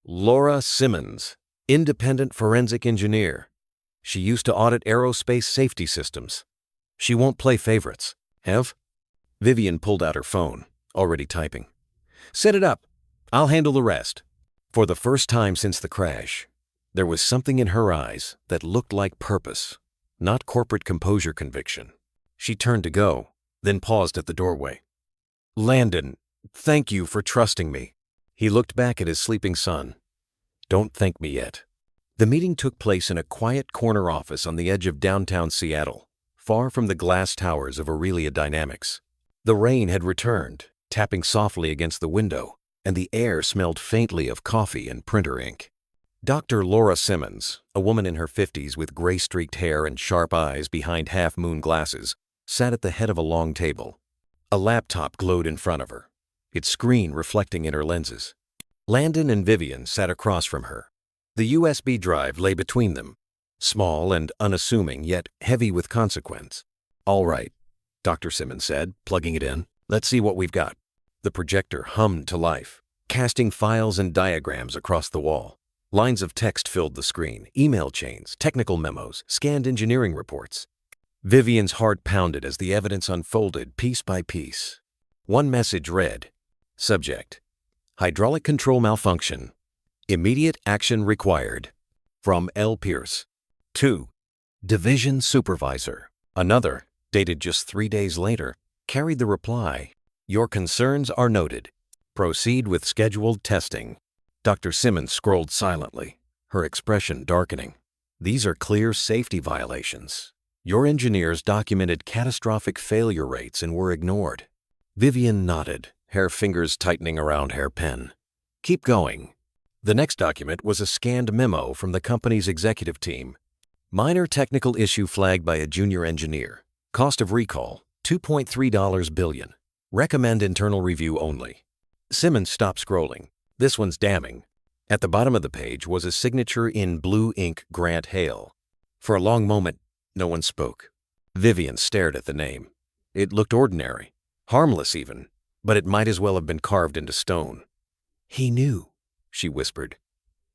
"Laura Simmons, independent forensic engineer. She used to audit aerospace safety systems. She won't play favorites." "Have?" Vivian pulled out her phone, already typing. "Set it up. I'll handle the rest." For the first time since the crash, there was something in her eyes that looked like purpose, not corporate composure conviction. She turned to go, then paused at the doorway. "Landon, thank you for trusting me." He looked back at his sleeping son. "Don't thank me yet." The meeting took place in a quiet corner office on the edge of downtown Seattle, far from the glass towers of Aurelia Dynamics. The rain had returned, tapping softly against the window, and the air smelled faintly of coffee and printer ink. Dr. Laura Simmons, a woman in her 50s with gray-streaked hair and sharp eyes behind half-moon glasses, sat at the head of a long table. A laptop glowed in front of her. its screen reflecting in her lenses. Landon and Vivian sat across from her. The USB drive lay between them, small and unassuming, yet heavy with consequence. "All right," Dr. Simmons said, plugging it in. "Let's see what we've got." The projector hummed to life, casting files and diagrams across the wall. Lines of text filled the screen, email chains, technical memos, scanned engineering reports. Vivian's heart pounded as the evidence unfolded piece by piece. One message read, "Subject: hydraulic control malfunction. Immediate action required. From L. Pierce. 2. Division Supervisor." Another, dated just 3 days later, carried the reply, "Your concerns are noted. Proceed with scheduled testing." Dr. Simmons scrolled silently, her expression darkening. "These are clear safety violations. Your engineers documented catastrophic failure rates and were ignored." Vivian nodded, her fingers tightening around hairpin. "Keep going." The next document was a scanned memo from the company's executive team. "Minor technical issue flagged by a junior engineer. Cost of recall, $2.3 billion. Recommend internal review only." Simmons stopped scrolling. "This one's damning." At the bottom of the page was a signature in blue ink, Grant Hale. For a long moment, no one spoke. Vivian stared at the name. It looked ordinary, harmless even, but it might as well have been carved into stone. "He knew," she whispered.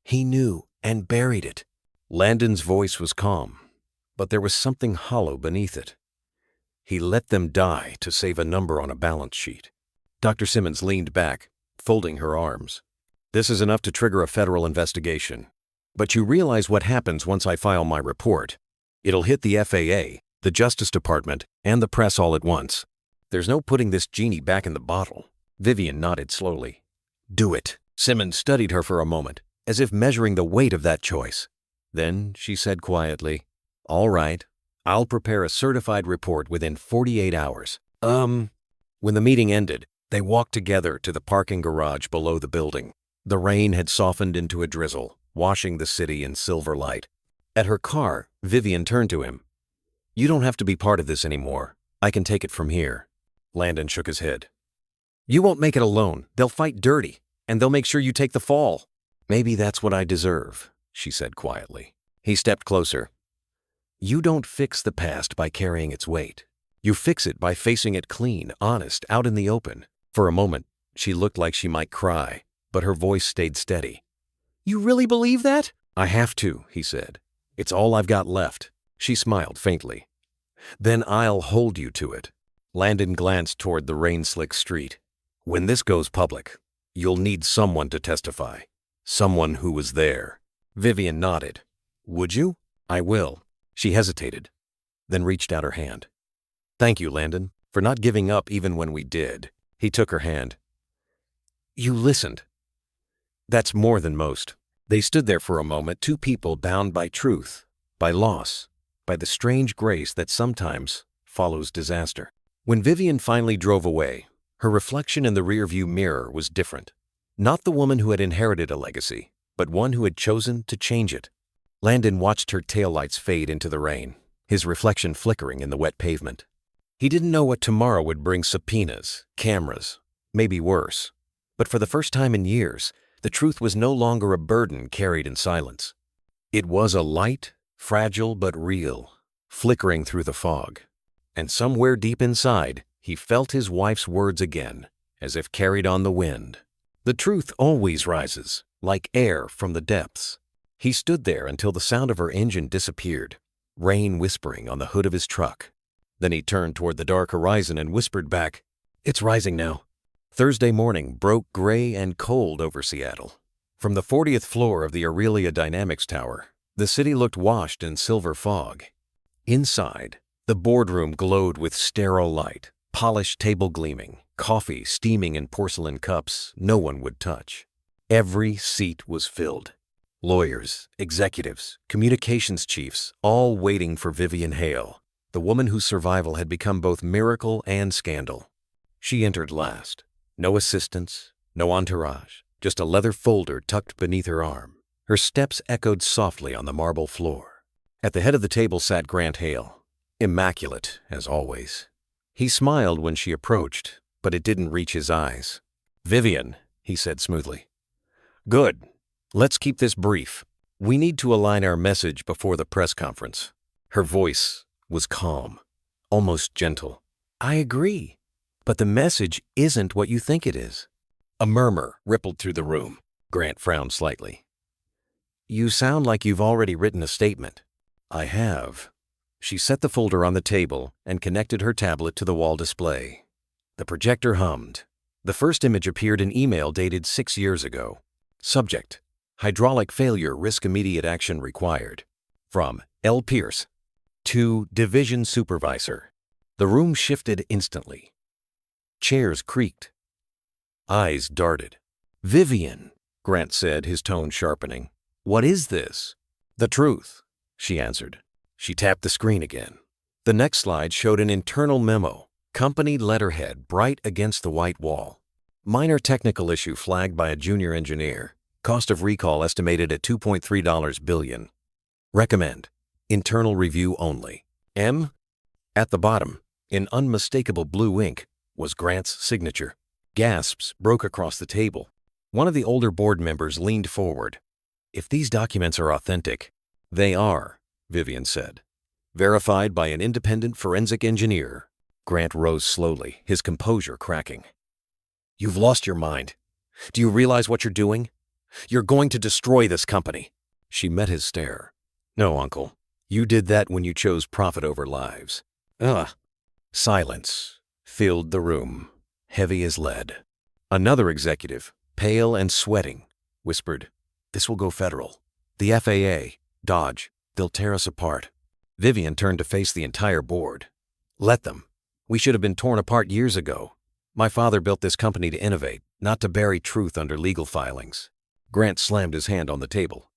"He knew and buried it." Landon's voice was calm, but there was something hollow beneath it. "He let them die to save a number on a balance sheet." Dr. Simmons leaned back, folding her arms. "This is enough to trigger a federal investigation. But you realize what happens once I file my report. It'll hit the FAA, the Justice Department, and the press all at once. There's no putting this genie back in the bottle." Vivian nodded slowly. "Do it." Simmons studied her for a moment, as if measuring the weight of that choice. Then she said quietly, "All right, I'll prepare a certified report within 48 hours. When the meeting ended, they walked together to the parking garage below the building. The rain had softened into a drizzle, washing the city in silver light. At her car, Vivian turned to him. "You don't have to be part of this anymore. I can take it from here." Landon shook his head. "You won't make it alone. They'll fight dirty, and they'll make sure you take the fall." "Maybe that's what I deserve," she said quietly. He stepped closer. "You don't fix the past by carrying its weight. You fix it by facing it clean, honest, out in the open." For a moment, she looked like she might cry, but her voice stayed steady. "You really believe that?" "I have to," he said. "It's all I've got left." She smiled faintly. "Then I'll hold you to it." Landon glanced toward the rain-slick street. "When this goes public, you'll need someone to testify. Someone who was there." Vivian nodded. "Would you?" "I will." She hesitated, then reached out her hand. "Thank you, Landon, for not giving up even when we did." He took her hand. "You listened. That's more than most." They stood there for a moment, two people bound by truth, by loss, by the strange grace that sometimes follows disaster. When Vivian finally drove away, her reflection in the rearview mirror was different. Not the woman who had inherited a legacy, but one who had chosen to change it. Landon watched her taillights fade into the rain, his reflection flickering in the wet pavement. He didn't know what tomorrow would bring: subpoenas, cameras, maybe worse. But for the first time in years, the truth was no longer a burden carried in silence. It was a light, fragile but real, flickering through the fog. And somewhere deep inside, he felt his wife's words again, as if carried on the wind. The truth always rises, like air from the depths. He stood there until the sound of her engine disappeared, rain whispering on the hood of his truck. Then he turned toward the dark horizon and whispered back, "It's rising now." Thursday morning broke gray and cold over Seattle. From the 40th floor of the Aurelia Dynamics Tower, the city looked washed in silver fog. Inside, the boardroom glowed with sterile light, polished table gleaming, coffee steaming in porcelain cups no one would touch. Every seat was filled. Lawyers, executives, communications chiefs, all waiting for Vivian Hale, the woman whose survival had become both miracle and scandal. She entered last. No assistants, no entourage, just a leather folder tucked beneath her arm. Her steps echoed softly on the marble floor. At the head of the table sat Grant Hale, immaculate as always. He smiled when she approached, but it didn't reach his eyes. "Vivian," he said smoothly. "Good. Let's keep this brief. We need to align our message before the press conference." Her voice was calm, almost gentle. "I agree, but the message isn't what you think it is." A murmur rippled through the room. Grant frowned slightly. "You sound like you've already written a statement." "I have." She set the folder on the table and connected her tablet to the wall display. The projector hummed. The first image appeared in email dated 6 years ago. Subject: Hydraulic failure, risk immediate action required. From L. Pierce to Division Supervisor. The room shifted instantly. Chairs creaked. Eyes darted. "Vivian," Grant said, his tone sharpening. "What is this?" "The truth," she answered. She tapped the screen again. The next slide showed an internal memo, company letterhead bright against the white wall. "Minor technical issue flagged by a junior engineer. Cost of recall estimated at $2.3 billion. Recommend internal review only. M." At the bottom, in unmistakable blue ink, was Grant's signature. Gasps broke across the table. One of the older board members leaned forward. "If these documents are authentic—" "They are," Vivian said. "Verified by an independent forensic engineer." Grant rose slowly, his composure cracking. "You've lost your mind. Do you realize what you're doing? You're going to destroy this company." She met his stare. "No, Uncle. You did that when you chose profit over lives." "Ugh." Silence filled the room, heavy as lead. Another executive, pale and sweating, whispered, "This will go federal. The FAA, Dodge, they'll tear us apart." Vivian turned to face the entire board. "Let them. We should have been torn apart years ago. My father built this company to innovate, not to bury truth under legal filings." Grant slammed his hand on the table.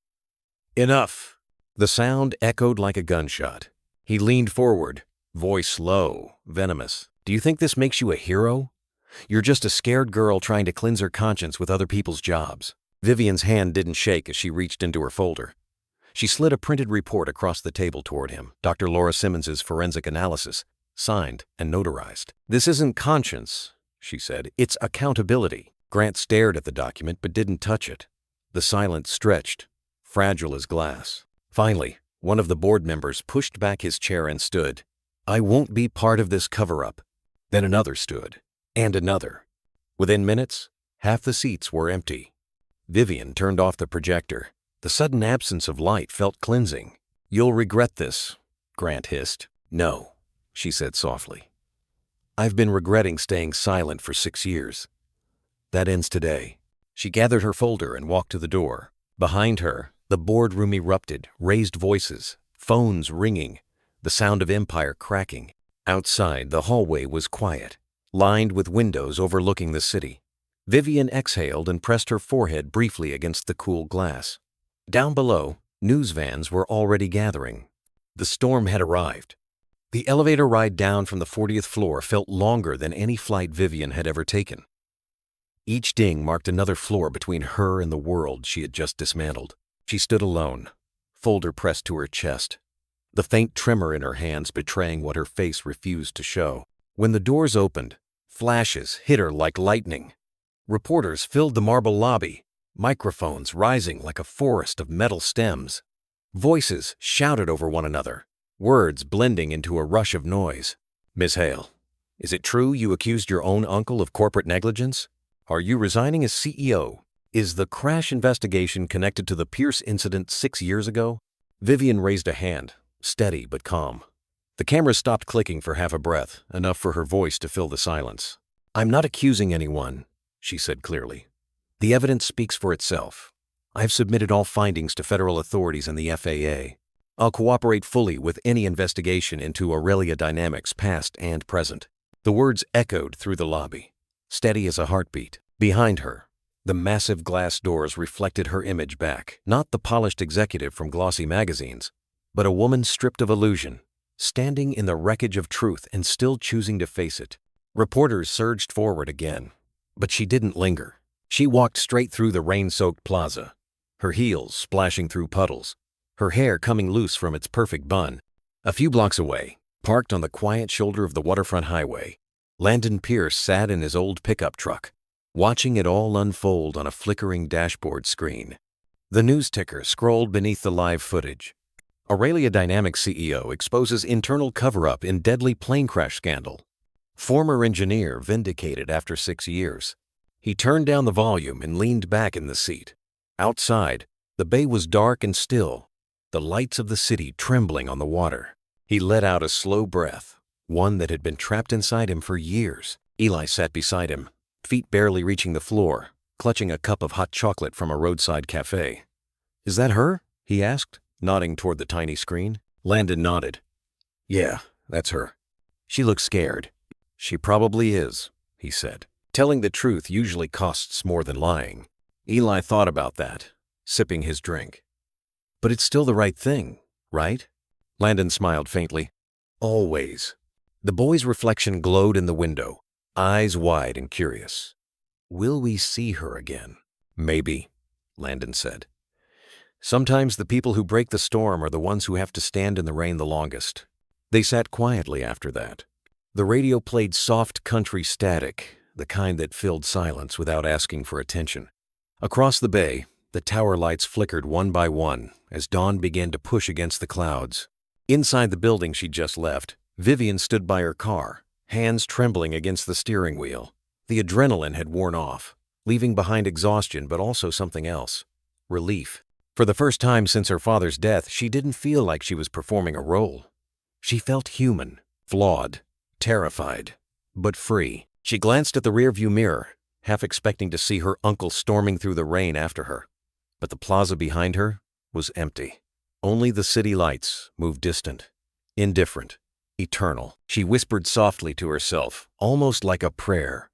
"Enough." The sound echoed like a gunshot. He leaned forward, voice low, venomous. "Do you think this makes you a hero? You're just a scared girl trying to cleanse her conscience with other people's jobs." Vivian's hand didn't shake as she reached into her folder. She slid a printed report across the table toward him, Dr. Laura Simmons's forensic analysis, signed and notarized. "This isn't conscience," she said. "It's accountability." Grant stared at the document but didn't touch it. The silence stretched, fragile as glass. Finally, one of the board members pushed back his chair and stood. "I won't be part of this cover-up." Then another stood, and another. Within minutes, half the seats were empty. Vivian turned off the projector. The sudden absence of light felt cleansing. "You'll regret this," Grant hissed. "No," she said softly. "I've been regretting staying silent for 6 years. That ends today." She gathered her folder and walked to the door. Behind her, the boardroom erupted, raised voices, phones ringing, the sound of empire cracking. Outside, the hallway was quiet, lined with windows overlooking the city. Vivian exhaled and pressed her forehead briefly against the cool glass. Down below, news vans were already gathering. The storm had arrived. The elevator ride down from the 40th floor felt longer than any flight Vivian had ever taken. Each ding marked another floor between her and the world she had just dismantled. She stood alone, folder pressed to her chest, the faint tremor in her hands betraying what her face refused to show. When the doors opened, flashes hit her like lightning. Reporters filled the marble lobby, microphones rising like a forest of metal stems. Voices shouted over one another, words blending into a rush of noise. "Miss Hale, is it true you accused your own uncle of corporate negligence? Are you resigning as CEO? Is the crash investigation connected to the Pierce incident 6 years ago?" Vivian raised a hand, steady but calm. The camera stopped clicking for half a breath, enough for her voice to fill the silence. "I'm not accusing anyone," she said clearly. "The evidence speaks for itself. I've submitted all findings to federal authorities and the FAA. I'll cooperate fully with any investigation into Aurelia Dynamics, past and present." The words echoed through the lobby, steady as a heartbeat. Behind her, the massive glass doors reflected her image back, not the polished executive from glossy magazines, but a woman stripped of illusion, standing in the wreckage of truth and still choosing to face it. Reporters surged forward again, but she didn't linger. She walked straight through the rain-soaked plaza, her heels splashing through puddles, her hair coming loose from its perfect bun. A few blocks away, parked on the quiet shoulder of the waterfront highway, Landon Pierce sat in his old pickup truck. watching it all unfold on a flickering dashboard screen. The news ticker scrolled beneath the live footage. Aurelia Dynamics CEO exposes internal cover-up in deadly plane crash scandal. Former engineer vindicated after 6 years. He turned down the volume and leaned back in the seat. Outside, the bay was dark and still, the lights of the city trembling on the water. He let out a slow breath, one that had been trapped inside him for years. Eli sat beside him, feet barely reaching the floor, clutching a cup of hot chocolate from a roadside cafe. "Is that her?" he asked, nodding toward the tiny screen. Landon nodded. "Yeah, that's her. She looks scared." "She probably is," he said. Telling the truth usually costs more than lying. Eli thought about that, sipping his drink. "But it's still the right thing, right?" Landon smiled faintly. "Always." The boy's reflection glowed in the window, eyes wide and curious. "Will we see her again?" "Maybe," Landon said. "Sometimes the people who break the storm are the ones who have to stand in the rain the longest." They sat quietly after that. The radio played soft country static, the kind that filled silence without asking for attention. Across the bay, the tower lights flickered one by one as dawn began to push against the clouds. Inside the building she'd just left, Vivian stood by her car, hands trembling against the steering wheel. The adrenaline had worn off, leaving behind exhaustion but also something else: relief. For the first time since her father's death, she didn't feel like she was performing a role. She felt human, flawed, terrified, but free. She glanced at the rearview mirror, half expecting to see her uncle storming through the rain after her. But the plaza behind her was empty. Only the city lights moved distant, indifferent, eternal. She whispered softly to herself, almost like a prayer.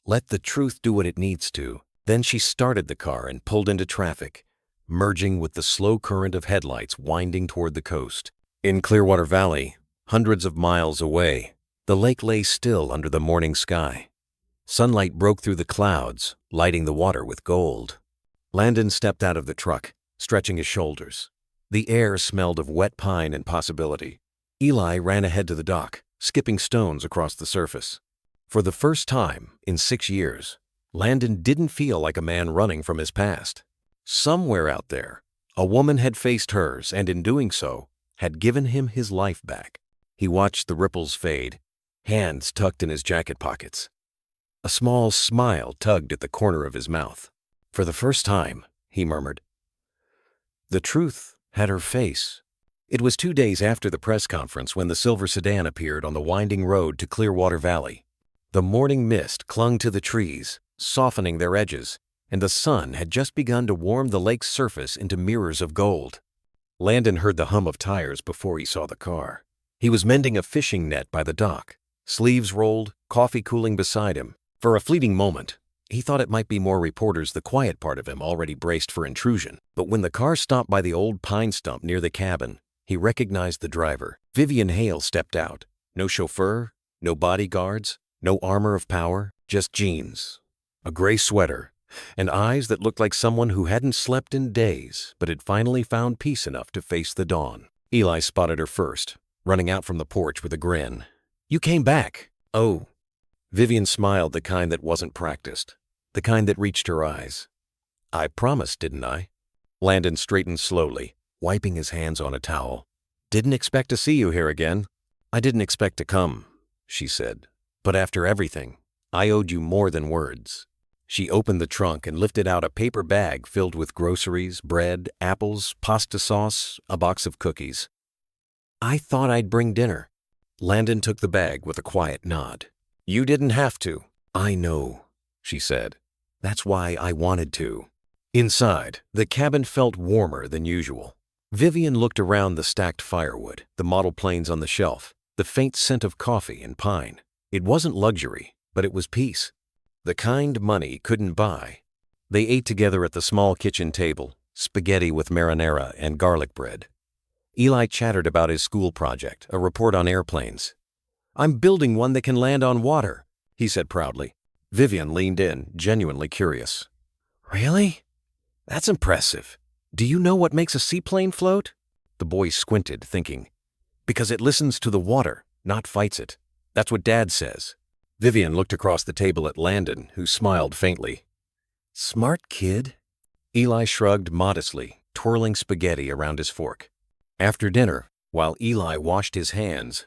Let the truth do what it needs to. Then she started the car and pulled into traffic, merging with the slow current of headlights winding toward the coast. In Clearwater Valley, hundreds of miles away, the lake lay still under the morning sky. Sunlight broke through the clouds, lighting the water with gold. Landon stepped out of the truck, stretching his shoulders. The air smelled of wet pine and possibility. Eli ran ahead to the dock, skipping stones across the surface. For the first time in 6 years, Landon didn't feel like a man running from his past. Somewhere out there, a woman had faced hers and in doing so, had given him his life back. He watched the ripples fade, hands tucked in his jacket pockets. A small smile tugged at the corner of his mouth. "For the first time," he murmured. The truth had her face. It was 2 days after the press conference when the silver sedan appeared on the winding road to Clearwater Valley. The morning mist clung to the trees, softening their edges, and the sun had just begun to warm the lake's surface into mirrors of gold. Landon heard the hum of tires before he saw the car. He was mending a fishing net by the dock, sleeves rolled, coffee cooling beside him. For a fleeting moment, he thought it might be more reporters, the quiet part of him already braced for intrusion. But when the car stopped by the old pine stump near the cabin, he recognized the driver. Vivian Hale stepped out. No chauffeur, no bodyguards, no armor of power, just jeans, a gray sweater, and eyes that looked like someone who hadn't slept in days but had finally found peace enough to face the dawn. Eli spotted her first, running out from the porch with a grin. "You came back." "Oh." Vivian smiled, the kind that wasn't practiced, the kind that reached her eyes. "I promised, didn't I?" Landon straightened slowly, wiping his hands on a towel. "Didn't expect to see you here again." "I didn't expect to come," she said. "But after everything, I owed you more than words." She opened the trunk and lifted out a paper bag filled with groceries, bread, apples, pasta sauce, a box of cookies. "I thought I'd bring dinner." Landon took the bag with a quiet nod. "You didn't have to." "I know," she said. "That's why I wanted to." Inside, the cabin felt warmer than usual. Vivian looked around the stacked firewood, the model planes on the shelf, the faint scent of coffee and pine. It wasn't luxury, but it was peace. The kind money couldn't buy. They ate together at the small kitchen table, spaghetti with marinara and garlic bread. Eli chattered about his school project, a report on airplanes. "I'm building one that can land on water," he said proudly. Vivian leaned in, genuinely curious. "Really? That's impressive. Do you know what makes a seaplane float?" The boy squinted, thinking. "Because it listens to the water, not fights it. That's what Dad says." Vivian looked across the table at Landon, who smiled faintly. Smart kid? Eli shrugged modestly, twirling spaghetti around his fork. After dinner, while Eli washed his hands,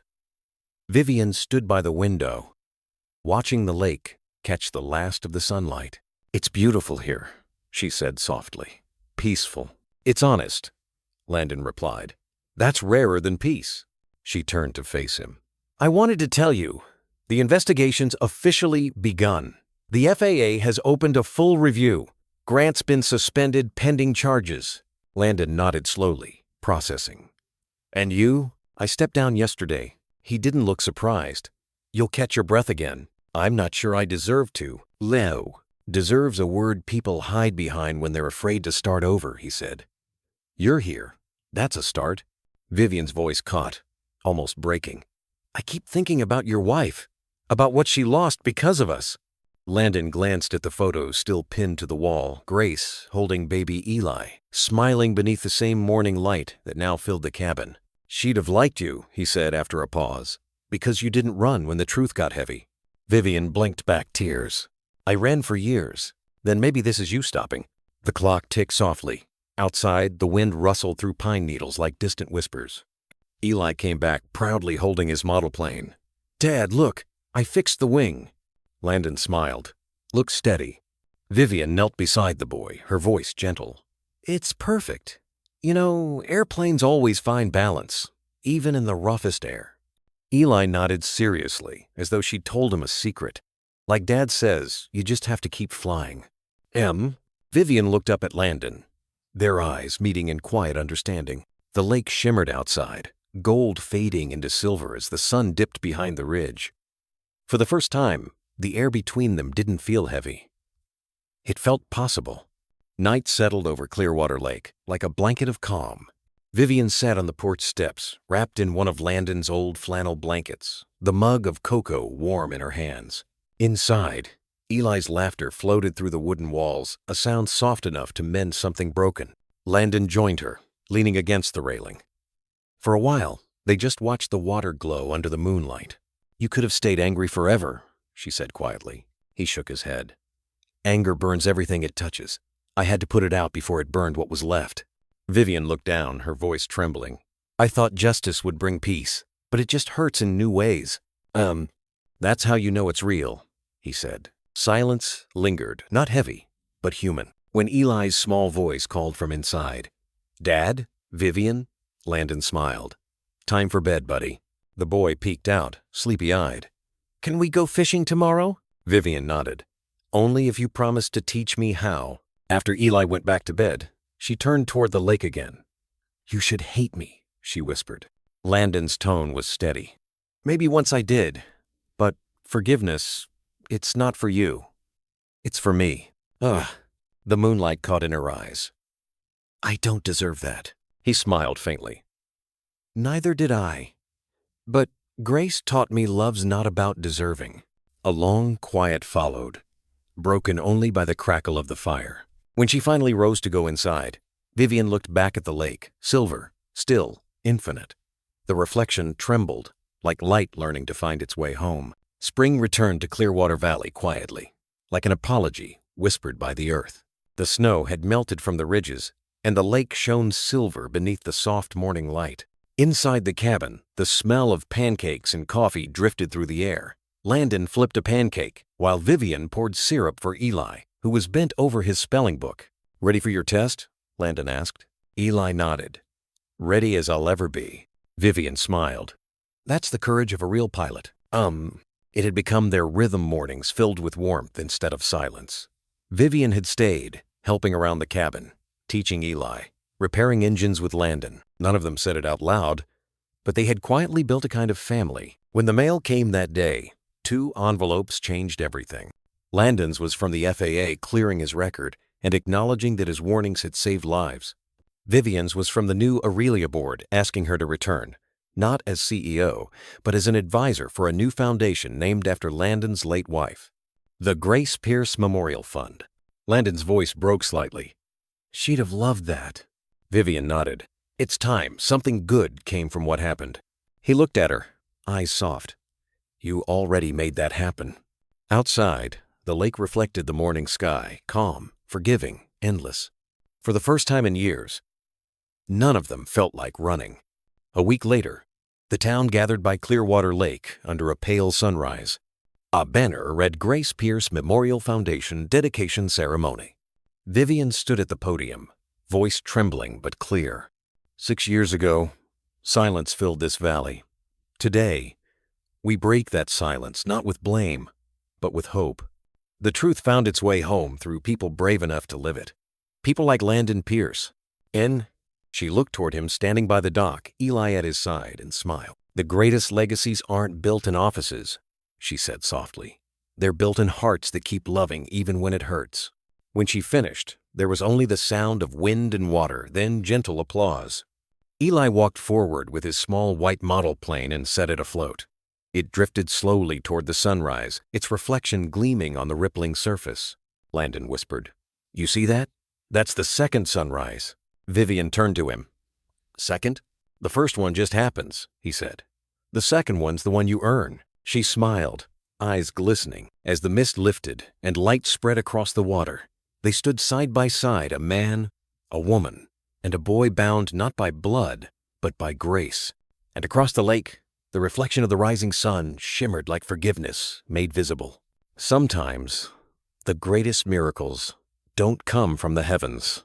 Vivian stood by the window, watching the lake catch the last of the sunlight. It's beautiful here, she said softly. Peaceful. It's honest, Landon replied. That's rarer than peace. She turned to face him. I wanted to tell you, the investigation's officially begun. The FAA has opened a full review. Grant's been suspended pending charges. Landon nodded slowly, processing. And you? I stepped down yesterday. He didn't look surprised. You'll catch your breath again. I'm not sure I deserve to. Leo. Deserves a word people hide behind when they're afraid to start over, he said. You're here. That's a start. Vivian's voice caught, almost breaking. I keep thinking about your wife, about what she lost because of us. Landon glanced at the photos still pinned to the wall, Grace holding baby Eli, smiling beneath the same morning light that now filled the cabin. She'd have liked you, he said after a pause, because you didn't run when the truth got heavy. Vivian blinked back tears. I ran for years. Then maybe this is you stopping. The clock ticked softly. Outside, the wind rustled through pine needles like distant whispers. Eli came back proudly holding his model plane. Dad, look, I fixed the wing. Landon smiled. Look steady. Vivian knelt beside the boy, her voice gentle. It's perfect. You know, airplanes always find balance, even in the roughest air. Eli nodded seriously, as though she'd told him a secret. Like Dad says, you just have to keep flying. Vivian looked up at Landon, their eyes meeting in quiet understanding. The lake shimmered outside, gold fading into silver as the sun dipped behind the ridge. For the first time, the air between them didn't feel heavy. It felt possible. Night settled over Clearwater Lake, like a blanket of calm. Vivian sat on the porch steps, wrapped in one of Landon's old flannel blankets, the mug of cocoa warm in her hands. Inside, Eli's laughter floated through the wooden walls, a sound soft enough to mend something broken. Landon joined her, leaning against the railing. For a while, they just watched the water glow under the moonlight. You could have stayed angry forever, she said quietly. He shook his head. Anger burns everything it touches. I had to put it out before it burned what was left. Vivian looked down, her voice trembling. I thought justice would bring peace, but it just hurts in new ways. That's how you know it's real, he said. Silence lingered, not heavy, but human. When Eli's small voice called from inside. Dad? Vivian? Landon smiled. Time for bed, buddy. The boy peeked out, sleepy-eyed. Can we go fishing tomorrow? Vivian nodded. Only if you promise to teach me how. After Eli went back to bed, she turned toward the lake again. You should hate me, she whispered. Landon's tone was steady. Maybe once I did, but forgiveness, it's not for you. It's for me. Ugh. The moonlight caught in her eyes. I don't deserve that. He smiled faintly. Neither did I. But Grace taught me love's not about deserving. A long quiet followed, broken only by the crackle of the fire. When she finally rose to go inside, Vivian looked back at the lake, silver, still, infinite. The reflection trembled, like light learning to find its way home. Spring returned to Clearwater Valley quietly, like an apology whispered by the earth. The snow had melted from the ridges, and the lake shone silver beneath the soft morning light. Inside the cabin, the smell of pancakes and coffee drifted through the air. Landon flipped a pancake, while Vivian poured syrup for Eli, who was bent over his spelling book. Ready for your test? Landon asked. Eli nodded. Ready as I'll ever be. Vivian smiled. That's the courage of a real pilot. It had become their rhythm mornings filled with warmth instead of silence. Vivian had stayed, helping around the cabin, teaching Eli, repairing engines with Landon. None of them said it out loud, but they had quietly built a kind of family. When the mail came that day, 2 envelopes changed everything. Landon's was from the FAA clearing his record and acknowledging that his warnings had saved lives. Vivian's was from the new Aurelia board asking her to return, not as CEO, but as an advisor for a new foundation named after Landon's late wife, the Grace Pierce Memorial Fund. Landon's voice broke slightly. She'd have loved that. Vivian nodded. It's time. Something good came from what happened. He looked at her, eyes soft. You already made that happen. Outside, the lake reflected the morning sky, calm, forgiving, endless. For the first time in years, none of them felt like running. A week later, the town gathered by Clearwater Lake under a pale sunrise. A banner read Grace Pierce Memorial Foundation Dedication Ceremony. Vivian stood at the podium, voice trembling but clear. 6 years ago, silence filled this valley. Today, we break that silence not with blame, but with hope. The truth found its way home through people brave enough to live it. People like Landon Pierce. She looked toward him standing by the dock, Eli at his side, and smiled. The greatest legacies aren't built in offices, she said softly. They're built in hearts that keep loving even when it hurts. When she finished, there was only the sound of wind and water, then gentle applause. Eli walked forward with his small white model plane and set it afloat. It drifted slowly toward the sunrise, its reflection gleaming on the rippling surface. Landon whispered, "You see that? That's the second sunrise." Vivian turned to him. "Second? The first one just happens," he said. "The second one's the one you earn." She smiled, eyes glistening. As the mist lifted and light spread across the water, they stood side by side, a man, a woman, and a boy bound not by blood, but by grace. And across the lake, the reflection of the rising sun shimmered like forgiveness made visible. Sometimes, the greatest miracles don't come from the heavens.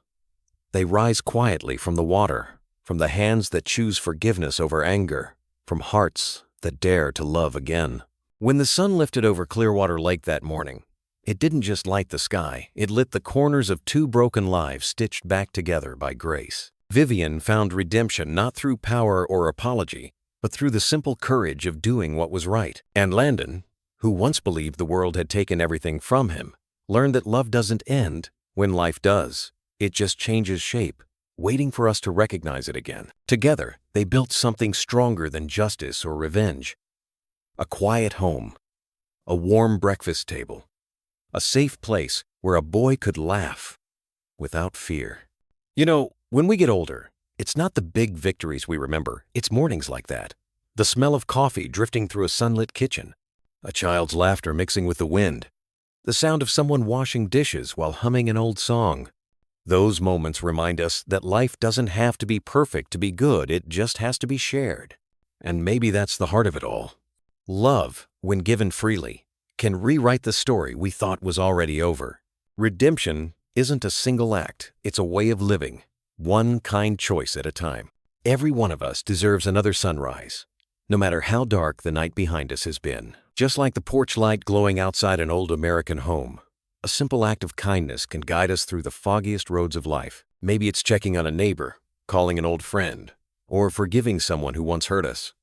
They rise quietly from the water, from the hands that choose forgiveness over anger, from hearts that dare to love again. When the sun lifted over Clearwater Lake that morning, it didn't just light the sky, it lit the corners of 2 broken lives stitched back together by grace. Vivian found redemption not through power or apology, but through the simple courage of doing what was right. And Landon, who once believed the world had taken everything from him, learned that love doesn't end when life does. It just changes shape, waiting for us to recognize it again. Together, they built something stronger than justice or revenge. A quiet home, a warm breakfast table, a safe place where a boy could laugh without fear. You know, when we get older, it's not the big victories we remember, it's mornings like that. The smell of coffee drifting through a sunlit kitchen, a child's laughter mixing with the wind, the sound of someone washing dishes while humming an old song. Those moments remind us that life doesn't have to be perfect to be good, it just has to be shared. And maybe that's the heart of it all. Love, when given freely, can rewrite the story we thought was already over. Redemption isn't a single act, it's a way of living, one kind choice at a time. Every one of us deserves another sunrise, no matter how dark the night behind us has been. Just like the porch light glowing outside an old American home, a simple act of kindness can guide us through the foggiest roads of life. Maybe it's checking on a neighbor, calling an old friend, or forgiving someone who once hurt us.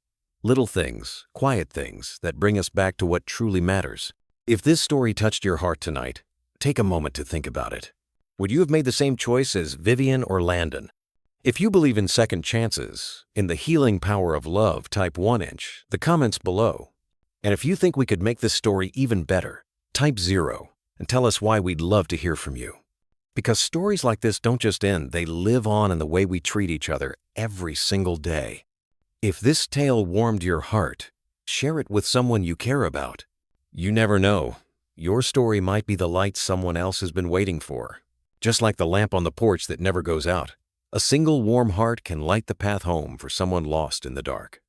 Little things, quiet things that bring us back to what truly matters. If this story touched your heart tonight, take a moment to think about it. Would you have made the same choice as Vivian or Landon? If you believe in second chances, in the healing power of love, type 1-inch, the comments below. And if you think we could make this story even better, type 0 and tell us why. We'd love to hear from you. Because stories like this don't just end, they live on in the way we treat each other every single day. If this tale warmed your heart, share it with someone you care about. You never know, your story might be the light someone else has been waiting for. Just like the lamp on the porch that never goes out, a single warm heart can light the path home for someone lost in the dark.